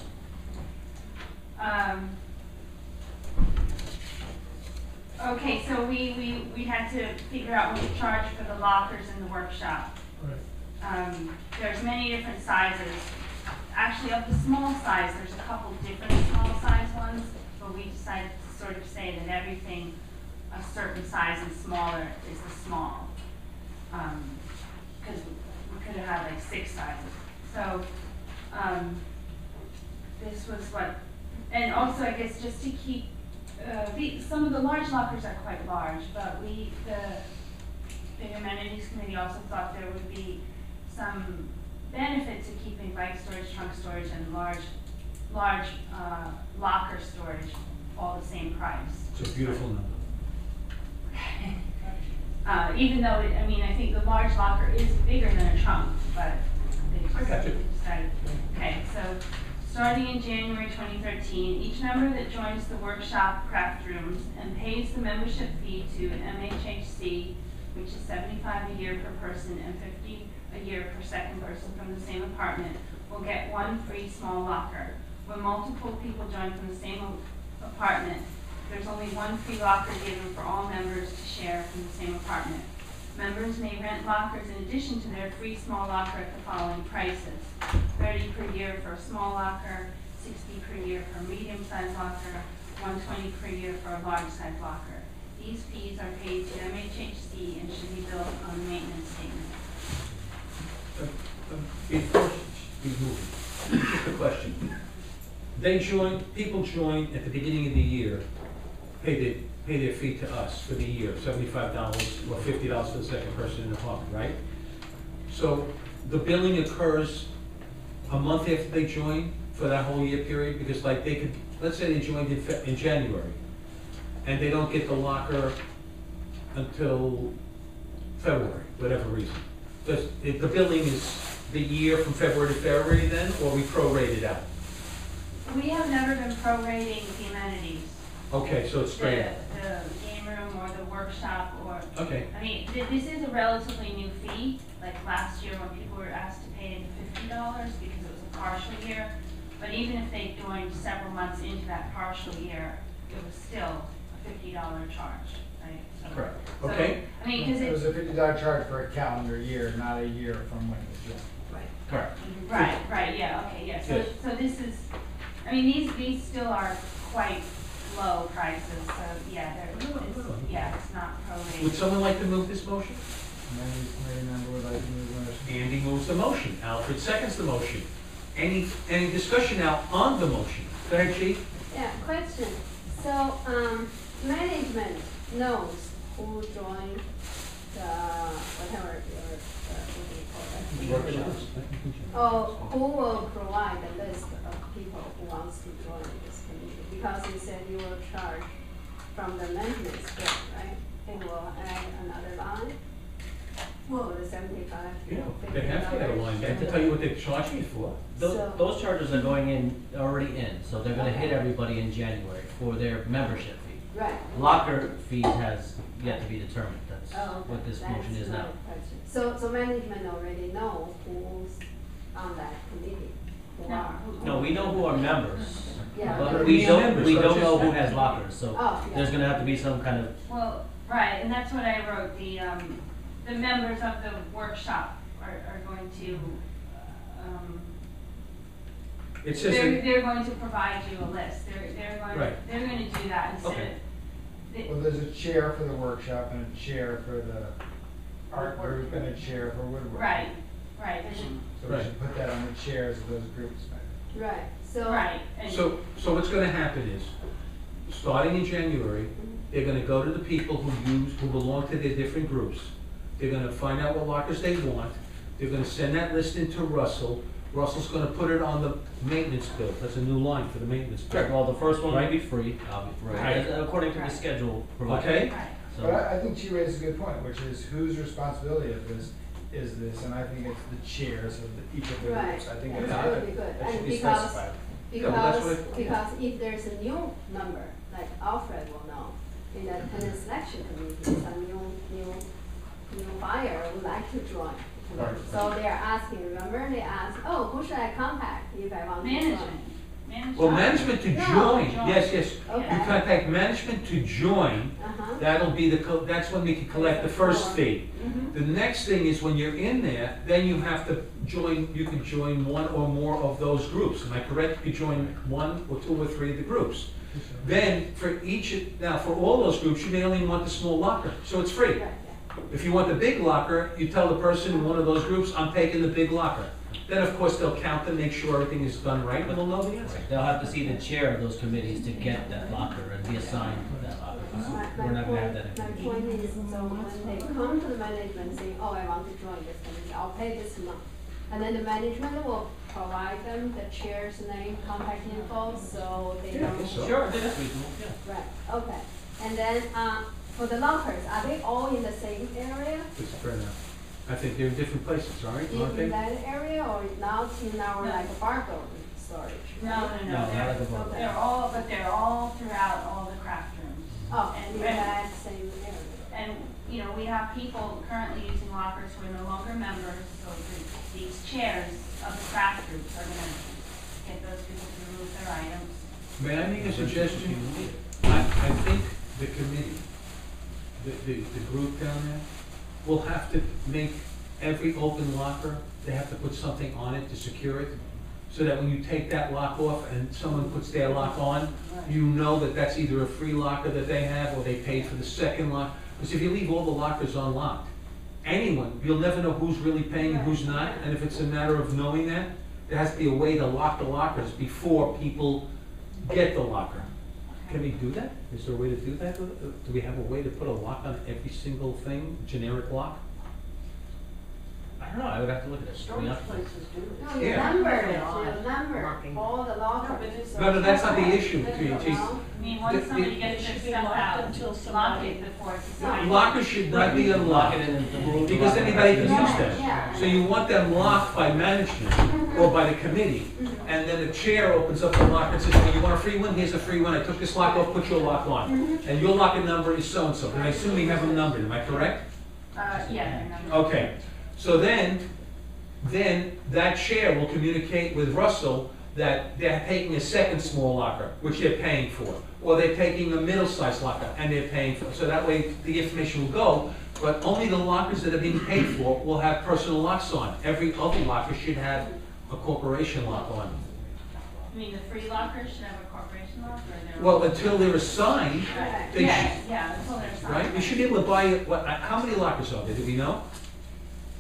Okay, so we had to figure out what to charge for the lockers in the workshop. There's many different sizes. Actually, of the small size, there's a couple different small size ones, but we decided to sort of say that everything a certain size and smaller is the small. Because we could have had like 6 sizes. So, this was what, and also I guess just to keep, some of the large lockers are quite large, but the amenities committee also thought there would be some benefit to keeping bike storage, trunk storage, and large locker storage all the same price. It's a beautiful number. Even though, I think the large locker is bigger than a trunk, but they I got you. decided. Okay, so starting in January 2013, each member that joins the workshop craft rooms and pays the membership fee to MHHC, which is $75 a year per person and $50 a year per second person from the same apartment, will get 1 free small locker. When multiple people join from the same apartment, there's only 1 free locker given for all members to share from the same apartment. Members may rent lockers in addition to their free small locker at the following prices: $30 per year for a small locker, $60 per year for a medium-sized locker, $120 per year for a large-sized locker. These fees are paid to MHHC and should be billed on the maintenance statement. Before we move, just a question. People join at the beginning of the year, pay their fee to us for the year, $75 or $50 for the second person in the apartment, right? So the billing occurs a month after they join for that whole year period? Because like they could, let's say they joined in January, and they don't get the locker until February, whatever reason. The billing is the year from February to February then, or we prorate it out? We have never been prorating the amenities. Okay, so it's straight out. The game room or the workshop or, Okay, this is a relatively new fee. Like last year when people were asked to pay $50 because it was a partial year. But even if they joined several months into that partial year, it was still a $50 charge, right? So- correct. so, Okay, because It was a $50 charge for a calendar year, not a year from when it was done. correct. Right, yeah, okay, yeah, Yes. so this is, these still are quite low prices, so yeah, it's not prorated. Would someone like to move this motion? Amenities committee member would like to move the motion. Andy moves the motion. Alfred seconds the motion. Any discussion now on the motion? Go ahead, Chief. Yeah, question. So, management knows who joined the, whatever, what do you call it? Or who will provide the list of people who wants to join this committee? Because you said you will charge from the management script, right? It will add another line? for the 75. Yeah, they have to have a line, they have to tell you what they're charging you for. So- Those charges are going in, already in, so they're gonna hit everybody in January for their membership fee. Right. Locker fees has yet to be determined, that's Oh, okay. what this That's motion is my now. question. So management already know who's on that committee? Who No. are? No, we know who are members, Yeah. but We we need don't, members, we but don't just- know who has lockers, so Oh, yeah. there's gonna have to be some kind of, Well, right, and that's what I wrote, the members of the workshop are going to, It says, they're, that- they're going to provide you a list, they're going, Right. they're gonna do that instead Okay. of. Well, there's a chair for the workshop and a chair for the art group and a chair for woodwork. Right, right, So we should put that on the chairs of those groups, maybe. Right, so. right, and. so what's gonna happen is, starting in January, they're gonna go to the people who belong to their different groups. They're gonna find out what lockers they want, they're gonna send that list into Russell. Russell's gonna put it on the maintenance bill, that's a new line for the maintenance bill. well, the first one will Right. be free, Right. according to the schedule provided. Okay? Right. But So, I think she raised a good point, which is whose responsibility of this is this, and I think it's the chairs of each of the Right. groups. I think That's that's, really good. that should And be because- specified. Yeah, well, that's Because, what because if there's a new member, like Alfred will know, in the attendance selection committee, some new buyer would like to join. Right. So they're asking, remember, they ask, oh, who should I contact if I want to join? Management. Well, management to No. join, yes, yes. You Okay. contact management to join, Uh-huh. that'll be that's when we can collect the first fee. Mhm. The next thing is when you're in there, then you have to join, you can join one or more of those groups. Am I correct? You could join one or two or three of the groups. Then for now for all those groups, you may only want the small locker, so it's free. Right, yeah. If you want the big locker, you tell the person in one of those groups, I'm taking the big locker. Then, of course, they'll count them, make sure everything is done right, and they'll know the answer. right, they'll have to see the chair of those committees to get that locker and be assigned to that locker. We're not gonna have that. My point is, so when they come to the management saying, oh, I want to join this committee, I'll pay this amount. And then the management will provide them the chair's name, contact info, so they Yeah, I know. guess so. Sure, that's reasonable, yeah. Right, okay. And then, for the lockers, are they all in the same area? It's fair enough. I think they're in different places, all right? Aren't In they? that area, or now in our like barcode storage? No, right? No, not like a they're, vote. they're all throughout all the craft rooms. Oh, And- in that same area. And, you know, we have people currently using lockers who are no longer members, so these chairs of the craft groups are gonna get those people to remove their items. May I make a suggestion? I think the committee, the group down there, will have to make every open locker, they have to put something on it to secure it, so that when you take that lock off and someone puts their lock on, you know that that's either a free locker that they have, or they paid for the second lock. Because if you leave all the lockers unlocked, anyone, you'll never know who's really paying and who's not, and if it's a matter of knowing that, there has to be a way to lock the lockers before people get the locker. Can we do that? Is there a way to do that? Do we have a way to put a lock on every single thing, generic lock? I don't know, I would have to look at it. to be honest. No, you Yeah. number it, you number all the lockers. No, that's not the issue, No, G. I mean, once somebody gets their stuff out, until lock somebody- it before it's No. assigned. Lockers should not be Lock unlocked, it in the room. because anybody can use them. Yeah. So you want them locked by management or by the committee, and then the chair opens up the locker and says, well, you want a free one? Here's a free one, I took this lock off, put your lock on. And your locker number is so-and-so, and I assume we have them numbered, am I correct? Yeah. Okay, so then that chair will communicate with Russell that they're taking a second small locker, which they're paying for, or they're taking a middle-sized locker, and they're paying for, so that way the information will go, but only the lockers that are being paid for will have personal locks on. Every other locker should have a corporation lock on. I mean, the free lockers should have a corporation lock, or they're. Well, until they're assigned, Right. they should, Yeah, until they're signed. right? You should be able to buy, how many lockers are there, do we know?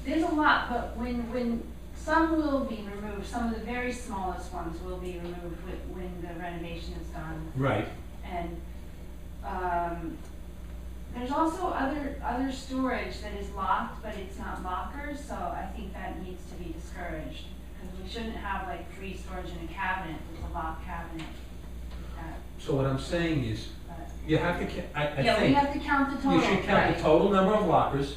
There's a lot, but when some will be removed, some of the very smallest ones will be removed when the renovation is done. Right. And, there's also other storage that is locked, but it's not lockers, so I think that needs to be discouraged. Because we shouldn't have like free storage in a cabinet, with a locked cabinet. So what I'm saying is, But- you have to, I Yeah, we think, have to count the total. you should count right. the total number of lockers,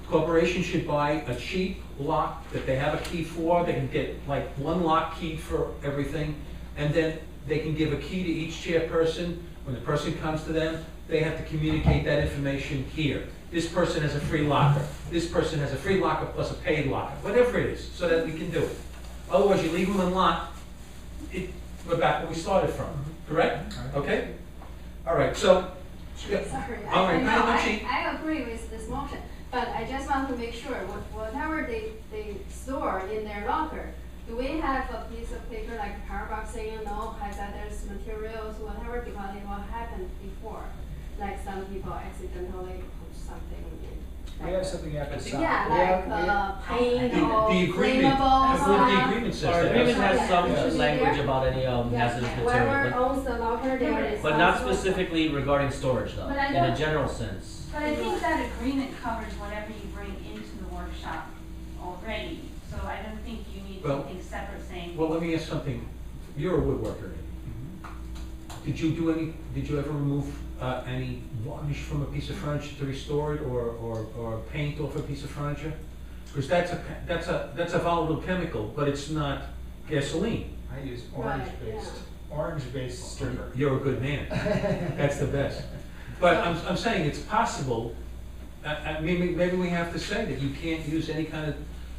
corporation should buy a cheap lock that they have a key for. They can get like one lock key for everything, and then they can give a key to each chairperson. When the person comes to them, they have to communicate that information here. This person has a free locker. This person has a free locker plus a paid locker, whatever it is, so that we can do it. Otherwise, you leave them unlocked, we're back where we started from, correct? Okay? All right, so, Sorry, all right, I know, Madam Chief. I agree with this motion, but I just want to make sure, whatever they store in their locker, do we have a piece of paper like a power box saying no, hazardous materials, whatever, because it will happen before, like some people accidentally put something in. We have something you have to sign. Yeah, We have- like paint or The agreement, flammable I believe the stuff. agreement says Our that. agreement has Yeah. some Yeah. language about any Yeah, hazardous whoever material, owns the locker, they are responsible. but not specifically regarding storage though, But I in a don't- general sense. But I think that agreement covers whatever you bring into the workshop already, so I don't think you need Well- something separate saying. Well, let me ask something. You're a woodworker. Did you ever remove any varnish from a piece of furniture to restore it, or paint off a piece of furniture? Because that's a volatile chemical, but it's not gasoline. I use Right, orange-based stripper. You're a good man. That's the best. But I'm saying it's possible, I mean, maybe we have to say that you can't use any kind of,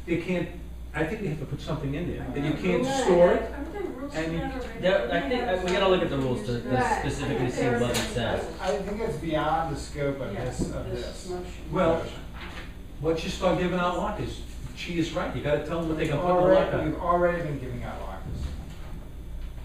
you can't, I think we have to put something in there, that you can't store it. Aren't there rules for And you- that already? There, I think, we gotta look at the rules to Right. specifically see what it says. I think it's beyond the scope of Yes, this. motion. Well, once you start giving out lockers, she is right, you gotta tell them what they can put in the locker. We've already been giving out lockers.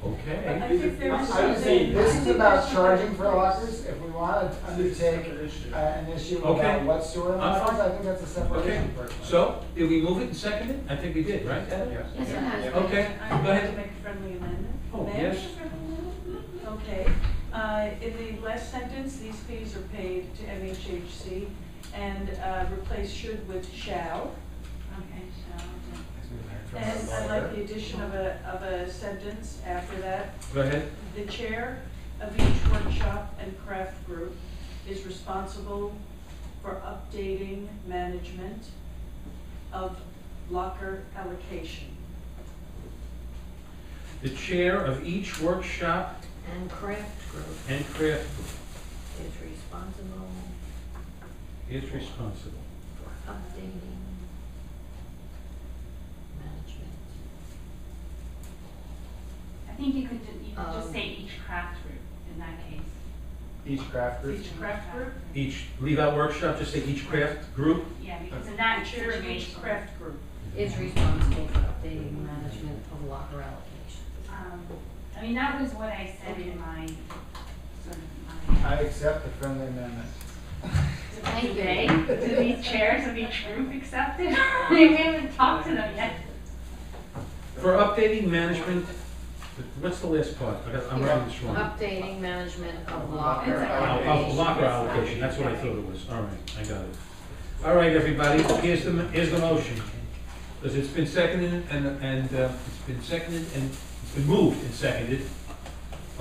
I Okay. think there is I would say something. this I is think about there's charging for something- lockers. If we want to undertake an issue Okay. about what's stored in I'm lockers, fine. I think that's a separate Okay, issue personally. so, did we move it and second it? I think we did, right? Yes, Yes, it has. Okay, I'm go going ahead. to make a friendly amendment. Oh, May I yes. make a friendly amendment? Okay, in the last sentence, these fees are paid to MHHC, and replace should with shall. Okay, so, And I'd like the addition of a sentence after that. Go ahead. The chair of each workshop and craft group is responsible for updating management of locker allocation. The chair of each workshop And craft group and craft is responsible is responsible. for updating management. I think you could just say each craft group in that case. Each craft group. Each craft group, Each, leave out workshop, just say each craft group. Yeah, because in the that chair of each situation, craft group. Is responsible for updating management of locker allocation. I mean, that was what I said in my, sort of my. I accept the friendly amendment. Thank you. Today, do these chairs of each group accept it? We haven't talked to them yet. For updating management, what's the last part? I'm writing this wrong. Updating management of locker It's a- allocation. Of locker allocation, that's what I thought it was. All right, I got it. All right, everybody, here's the motion. Because it's been seconded and it's been moved and seconded.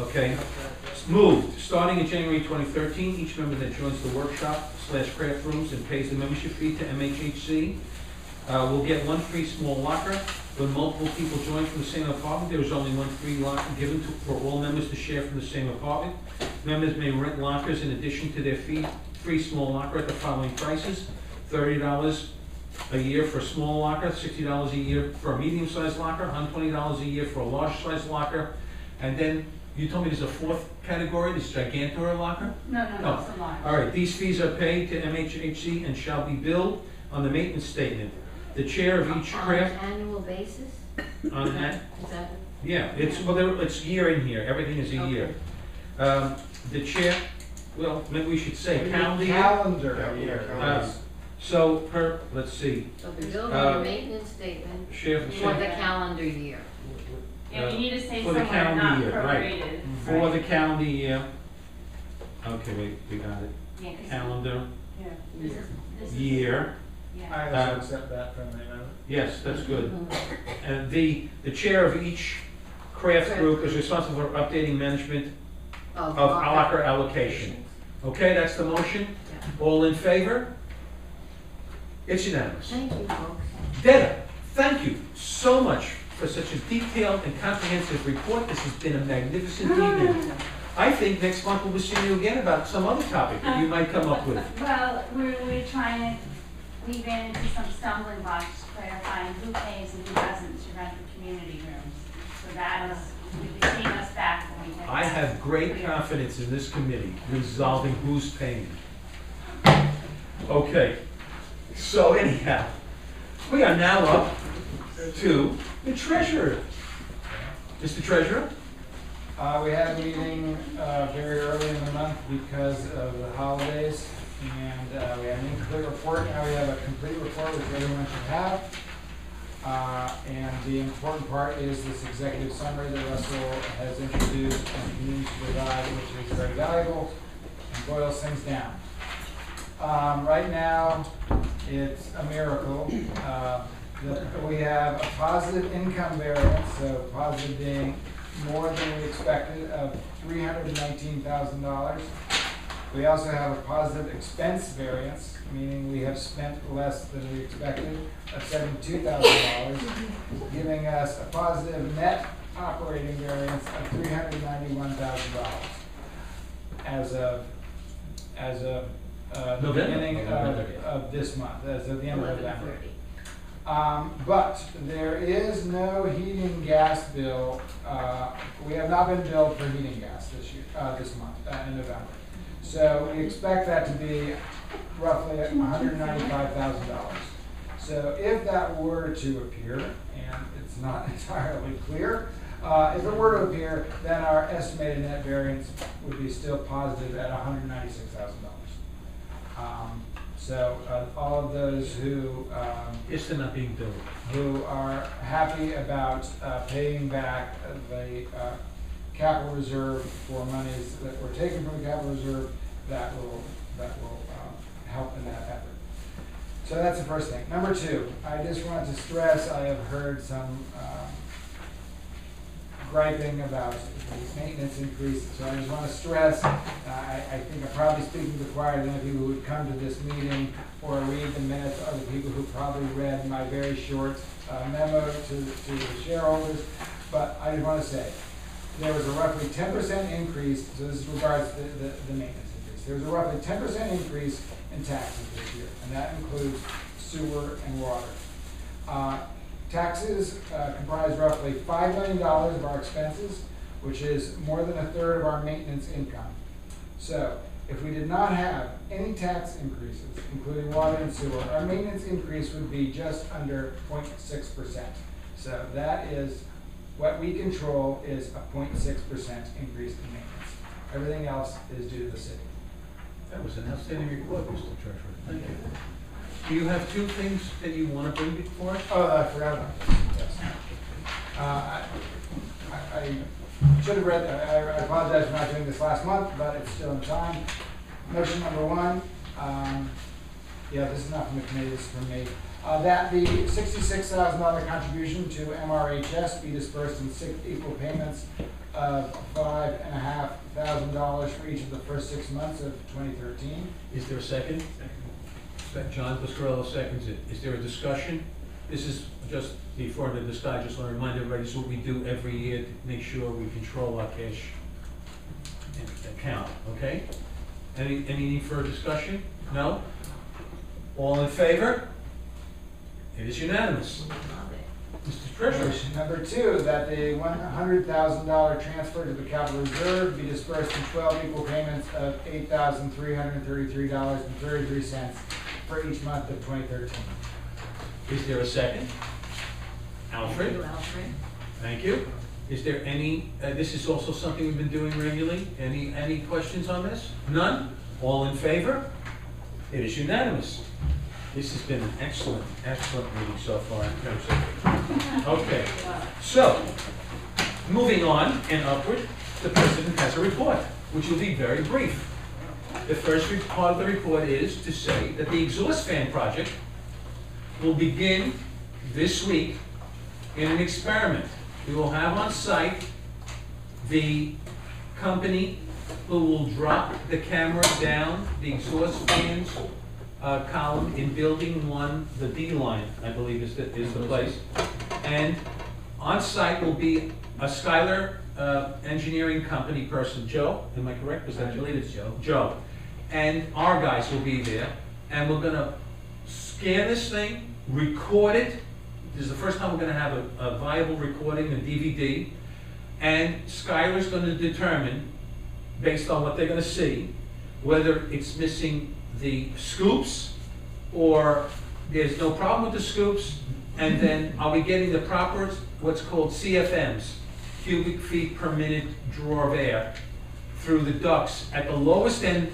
Okay? It's moved, starting in January 2013, each member that joins the workshop / craft rooms and pays the membership fee to MHHC will get one free small locker. When multiple people join from the same apartment, there is only one free locker given for all members to share from the same apartment. Members may rent lockers in addition to their free small locker at the following prices: $30 a year for a small locker, $60 a year for a medium-sized locker, $120 a year for a large-sized locker. And then, you told me there's a fourth category, this Gigantor locker? No, Oh, it's a lot. All right, these fees are paid to MHHC and shall be billed on the maintenance statement. The chair of each On craft, an annual basis? on that, Is that? yeah, it's year in here, everything is a year. The chair, well, maybe we should say calendar year. Calendar year. So let's see, So the building Uh, and maintenance statement share, for the calendar year. Yeah, we need to say for the somewhere calendar not year, right. prorated. For the calendar year. Okay, wait, we got it. Yeah, 'cause Calendar Yeah. this is, year, yeah. I also accept that friendly amendment. yes, that's good. Mhm. And the chair of each craft group is responsible for updating management of locker allocation. Okay, that's the motion. Yeah. All in favor? It's unanimous. Thank you, folks. Dana, thank you so much for such a detailed and comprehensive report. This has been a magnificent evening. I think next month we'll be seeing you again about some other topic that you might come up with. Well, we're trying to, we ran into some stumbling blocks clarifying who pays and who doesn't to rent the community rooms. So that is, you'll be seeing us back when we get. I have great confidence in this committee resolving who's paying. Okay, so anyhow, we are now up to the treasurer. Mr. Treasurer? We had a meeting very early in the month because of the holidays, and we had an incomplete report. Now we have a complete report, which everyone should have. And the important part is this executive summary that Russell has introduced and continues to provide, which is very valuable and boils things down. Right now, it's a miracle that we have a positive income variance, so positive being more than we expected, of $319,000. We also have a positive expense variance, meaning we have spent less than we expected, of $72,000, giving us a positive net operating variance of $391,000 as of the November. beginning of this month, as of the end of November. But there is no heating gas bill. We have not been billed for heating gas this month, in November. So we expect that to be roughly $195,000. So if that were to appear, and it's not entirely clear, if it were to appear, then our estimated net variance would be still positive at $196,000. So all of those who Yes, they're not being billed. who are happy about paying back the capital reserve for monies that were taken from the capital reserve, that will help in that effort. So that's the first thing. Number two, I just wanted to stress, I have heard some griping about the maintenance increase, so I just want to stress, I think I'm probably speaking to the choir, the people who would come to this meeting or read the minutes are the people who probably read my very short memo to the shareholders, but I just want to say, there was a roughly 10% increase, so this regards the maintenance increase. There was a roughly 10% increase in taxes this year, and that includes sewer and water. Taxes comprise roughly $5 million of our expenses, which is more than a third of our maintenance income. So if we did not have any tax increases, including water and sewer, our maintenance increase would be just under 0.6%. So that is what we control, is a 0.6% increase in maintenance. Everything else is due to the city. That was an outstanding report, Mr. Treasurer. Thank you. Do you have two things that you want to bring before us? Oh, I forgot about this, yes. I should have read, I apologize for not doing this last month, but it's still in time. Motion number one, yeah, this is not from the committee, this is from me. That the $66,000 contribution to MRHS be dispersed in 6 equal payments of $5,500 for each of the first 6 months of 2013. Is there a second? John Pascarello seconds it. Is there a discussion? This is just before the discussion. I just want to remind everybody, this is what we do every year to make sure we control our cash account, okay? Any further discussion? No? All in favor? It is unanimous. Mr. Treasurer. Motion number two, that the $100,000 transfer to the capital reserve be dispersed in 12 equal payments of $8,333.33 for each month of 2013. Is there a second? Alfred? Thank you, Alfred. Thank you. Is there any, this is also something we've been doing regularly. Any questions on this? None? All in favor? It is unanimous. This has been an excellent meeting so far in terms of, okay. So, moving on and upward, the President has a report, which will be very brief. The first part of the report is to say that the exhaust fan project will begin this week in an experiment. We will have on site the company who will drop the camera down, the exhaust fans column in building 1, the D line, I believe is the place. And on site will be a Skylar Engineering Company person, Joe, am I correct? Was I that Joe? believe it's Joe. Joe. And our guys will be there, and we're gonna scan this thing, record it. This is the first time we're gonna have a viable recording, a DVD. And Skylar's gonna determine, based on what they're gonna see, whether it's missing the scoops, or there's no problem with the scoops, and then are we getting the proper, what's called CFMs, cubic feet per minute draw of air, through the ducts at the lowest end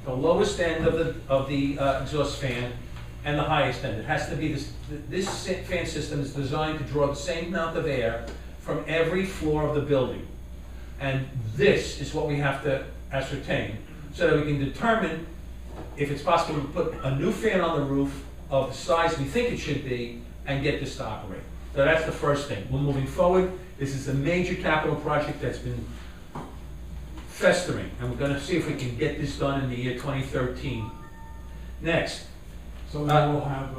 of the exhaust fan, and the highest end. It has to be this fan system is designed to draw the same amount of air from every floor of the building. And this is what we have to ascertain, so that we can determine if it's possible to put a new fan on the roof of the size we think it should be and get this to operate. So that's the first thing. We're moving forward. This is a major capital project that's been festering, and we're gonna see if we can get this done in the year 2013. Next. So then we'll have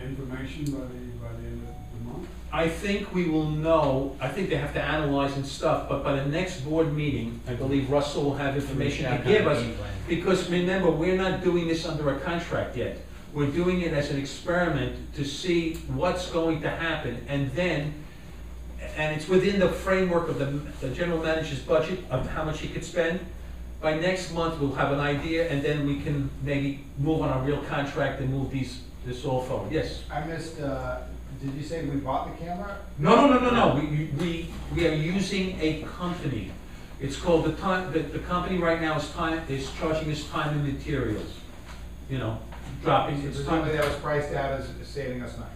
information by the end of the month? I think we will know, I think they have to analyze and stuff, but by the next board meeting, I believe Russell will have information to give us. Because remember, we're not doing this under a contract yet. We're doing it as an experiment to see what's going to happen, and then, and it's within the framework of the general manager's budget of how much he could spend. By next month, we'll have an idea, and then we can maybe move on a real contract and move this all forward. Yes? I missed, did you say we bought the camera? No. We are using a company. It's called the company right now is charging us time and materials. You know, dropping. It's Presumably that was priced out as saving us money.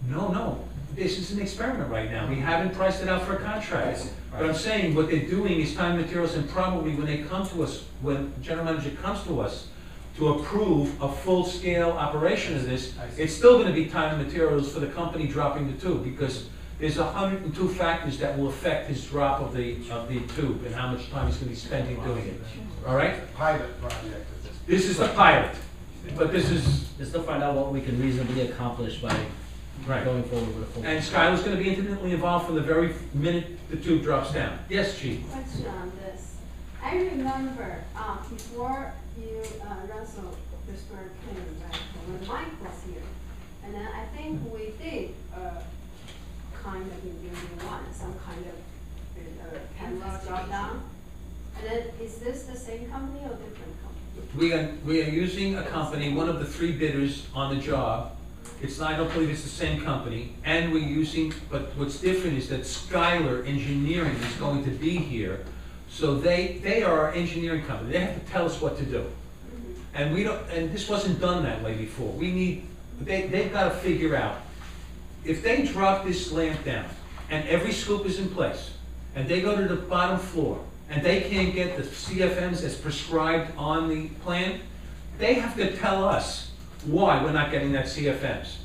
No. This is an experiment right now. We haven't priced it out for a contract. But I'm saying what they're doing is time and materials, and probably when they come to us, when the general manager comes to us to approve a full-scale operation of this, it's still going to be time and materials for the company dropping the tube, because there's 102 factors that will affect his drop of the tube and how much time he's going to be spending doing it. All right? Pilot project. This is the pilot, but this is Just to find out what we can reasonably accomplish by going forward with a full. And Skylar's going to be intimately involved from the very minute the tube drops down. Yes, Chief? Question on this. I remember, before you, Russell, Pittsburgh came, right, when Mike was here, and then I think we did, kind of in building 1, some kind of canvas drop down. And then, is this the same company or different company? We are using a company, one of the 3 bidders on the job. It's not, I don't believe it's the same company, and we're using, but what's different is that Skylar Engineering is going to be here. So they are our engineering company. They have to tell us what to do. And we don't, and this wasn't done that way before. They've got to figure out, if they drop this lamp down and every scoop is in place, and they go to the bottom floor, and they can't get the CFMs as prescribed on the plan, they have to tell us why we're not getting that CFMs.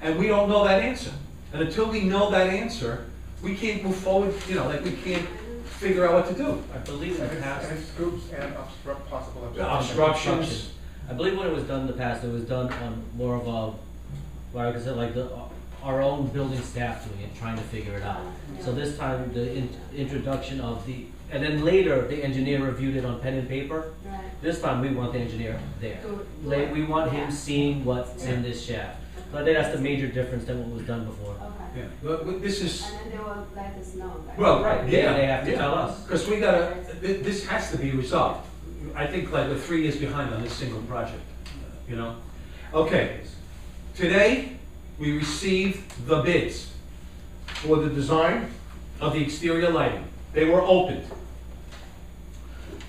And we don't know that answer. And until we know that answer, we can't move forward, you know, like we can't figure out what to do. I believe in the past. And scoops and possible Obstructions. I believe when it was done in the past, it was done on more of a, like I said, like our own building staff doing it, trying to figure it out. So this time, the introduction of and then later, the engineer reviewed it on pen and paper. Right. This time, we want the engineer there. Right. We want him seeing what's in this shaft. So I think that's the major difference than what was done before. Okay. Yeah, but this is, And then they will let us know, right? well, Right, yeah. they have to tell us. Because we gotta, this has to be resolved. I think like we're 3 years behind on this single project, you know? Okay, today, we received the bids for the design of the exterior lighting. They were opened.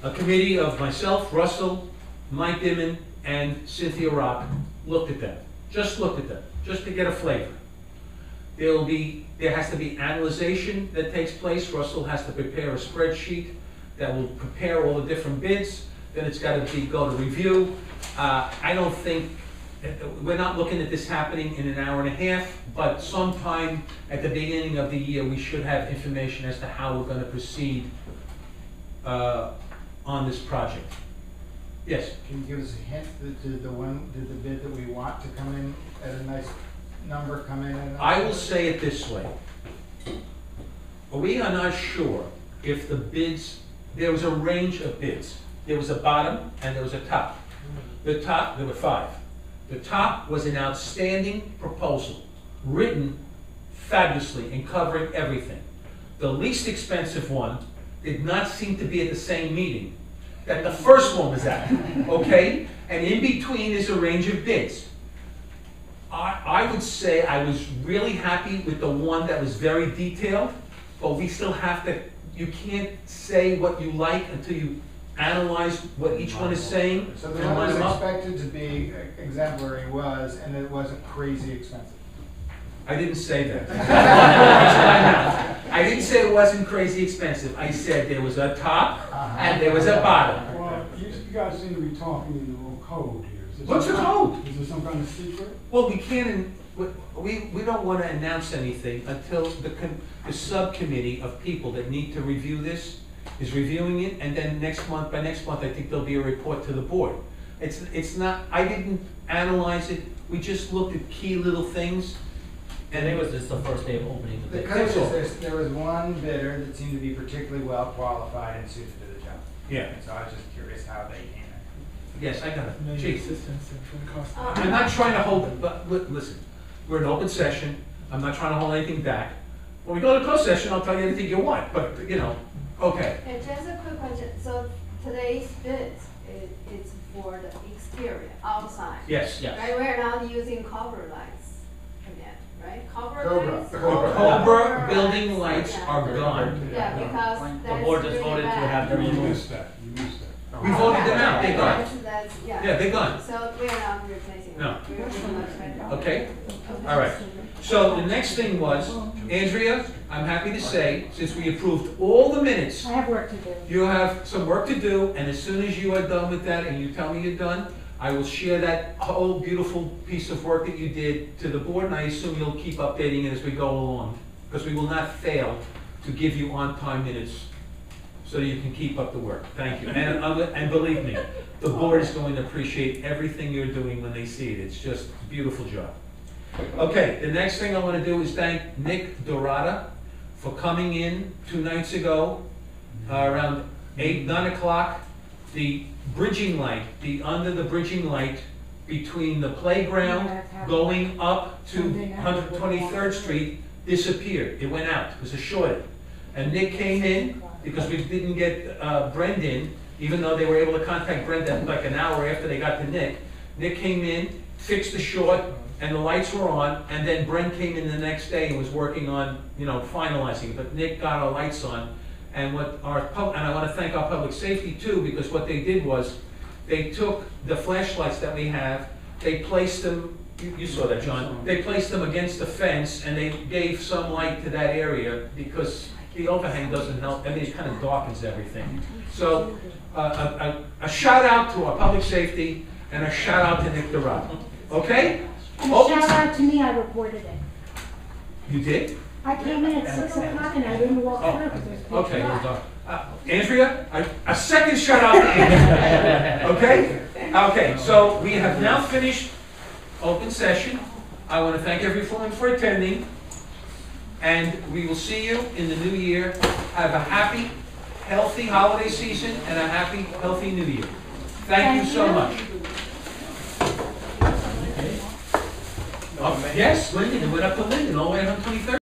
A committee of myself, Russell, Mike Dimon, and Cynthia Rock looked at them. Just looked at them, just to get a flavor. There has to be analyzation that takes place. Russell has to prepare a spreadsheet that will prepare all the different bids. Then it's got to go to review. I don't think, we're not looking at this happening in an hour and a half, but sometime at the beginning of the year, we should have information as to how we're going to proceed on this project. Yes. Can you give us a hint, did the bid that we want to come in at a nice number come in at? I will say it this way. We are not sure if the bids, there was a range of bids. There was a bottom and there was a top. The top, there were 5. The top was an outstanding proposal, written fabulously and covering everything. The least expensive one did not seem to be at the same meeting that the first one was at, okay? And in between is a range of bids. I would say I was really happy with the one that was very detailed, but we still have to, you can't say what you like until you analyze what each one is saying. So the and one line that them was up. expected to be exemplary was, and it wasn't crazy expensive. I didn't say that. I didn't say it wasn't crazy expensive. I said there was a top and there was a bottom. Well, you guys seem to be talking in the wrong code here. Is there What's some the kind- code? Is there some kind of secret? Well, we can't, we don't want to announce anything until the subcommittee of people that need to review this is reviewing it, and then by next month, I think there'll be a report to the board. It's not, I didn't analyze it, we just looked at key little things. And it was just the first day of opening the The bid. code is there was one bidder that seemed to be particularly well qualified and suited to the job. Yeah, And so I was just curious how they came in. yes, I got it. Chief, Uh, I'm not trying to hold, but listen, we're in open session, I'm not trying to hold anything back. When we go to closed session, I'll tell you anything you want, but, okay. And just a quick question, so today's bid is for the exterior, outside? Yes. Yes. Right, we're not using copper lights again, right? Copper Cobra. lights? Cobra building lights yeah. are gone. Yeah, because The that's board just really voted to bad. have them You removed. missed that, you missed that. We voted them out, they're gone. That's, yeah. Yeah, they're gone. So we're not replacing No. them. We're pretty much ready. Okay, all right. So the next thing was, Andrea, I'm happy to say, since we approved all the minutes, I have work to do. you have some work to do, and as soon as you are done with that and you tell me you're done, I will share that whole beautiful piece of work that you did to the board, and I assume you'll keep updating it as we go along, because we will not fail to give you on-time minutes so you can keep up the work. Thank you. And believe me, the board is going to appreciate everything you're doing when they see it. It's just a beautiful job. Okay, the next thing I want to do is thank Nick Dorada for coming in 2 nights ago, around 8, 9 o'clock. The bridging light, under the bridging light between the playground going up to 123rd Street disappeared. It went out. It was a shortage. And Nick came in because we didn't get Brendan, even though they were able to contact Brendan like an hour after they got to Nick. Nick came in, fixed the short, and the lights were on, and then Brent came in the next day and was working on, finalizing it. But Nick got our lights on, and and I want to thank our public safety too, because what they did was, they took the flashlights that we have, they placed them, you saw that, John, they placed them against the fence, and they gave some light to that area, because the overhang doesn't help, it kind of darkens everything. So, a shout out to our public safety, and a shout out to Nick Dorado, okay? And a shout out to me, I reported it. You did? I came in at 6 o'clock and I didn't walk through because there's pitch Okay, dark. Andrea, a second shout out to Andrea, okay? Okay, so we have now finished open session. I want to thank everyone for attending, and we will see you in the new year. Have a happy, healthy holiday season and a happy, healthy new year. Thank you so much. Yes, Linden, it went up to Linden, all the way to 123rd.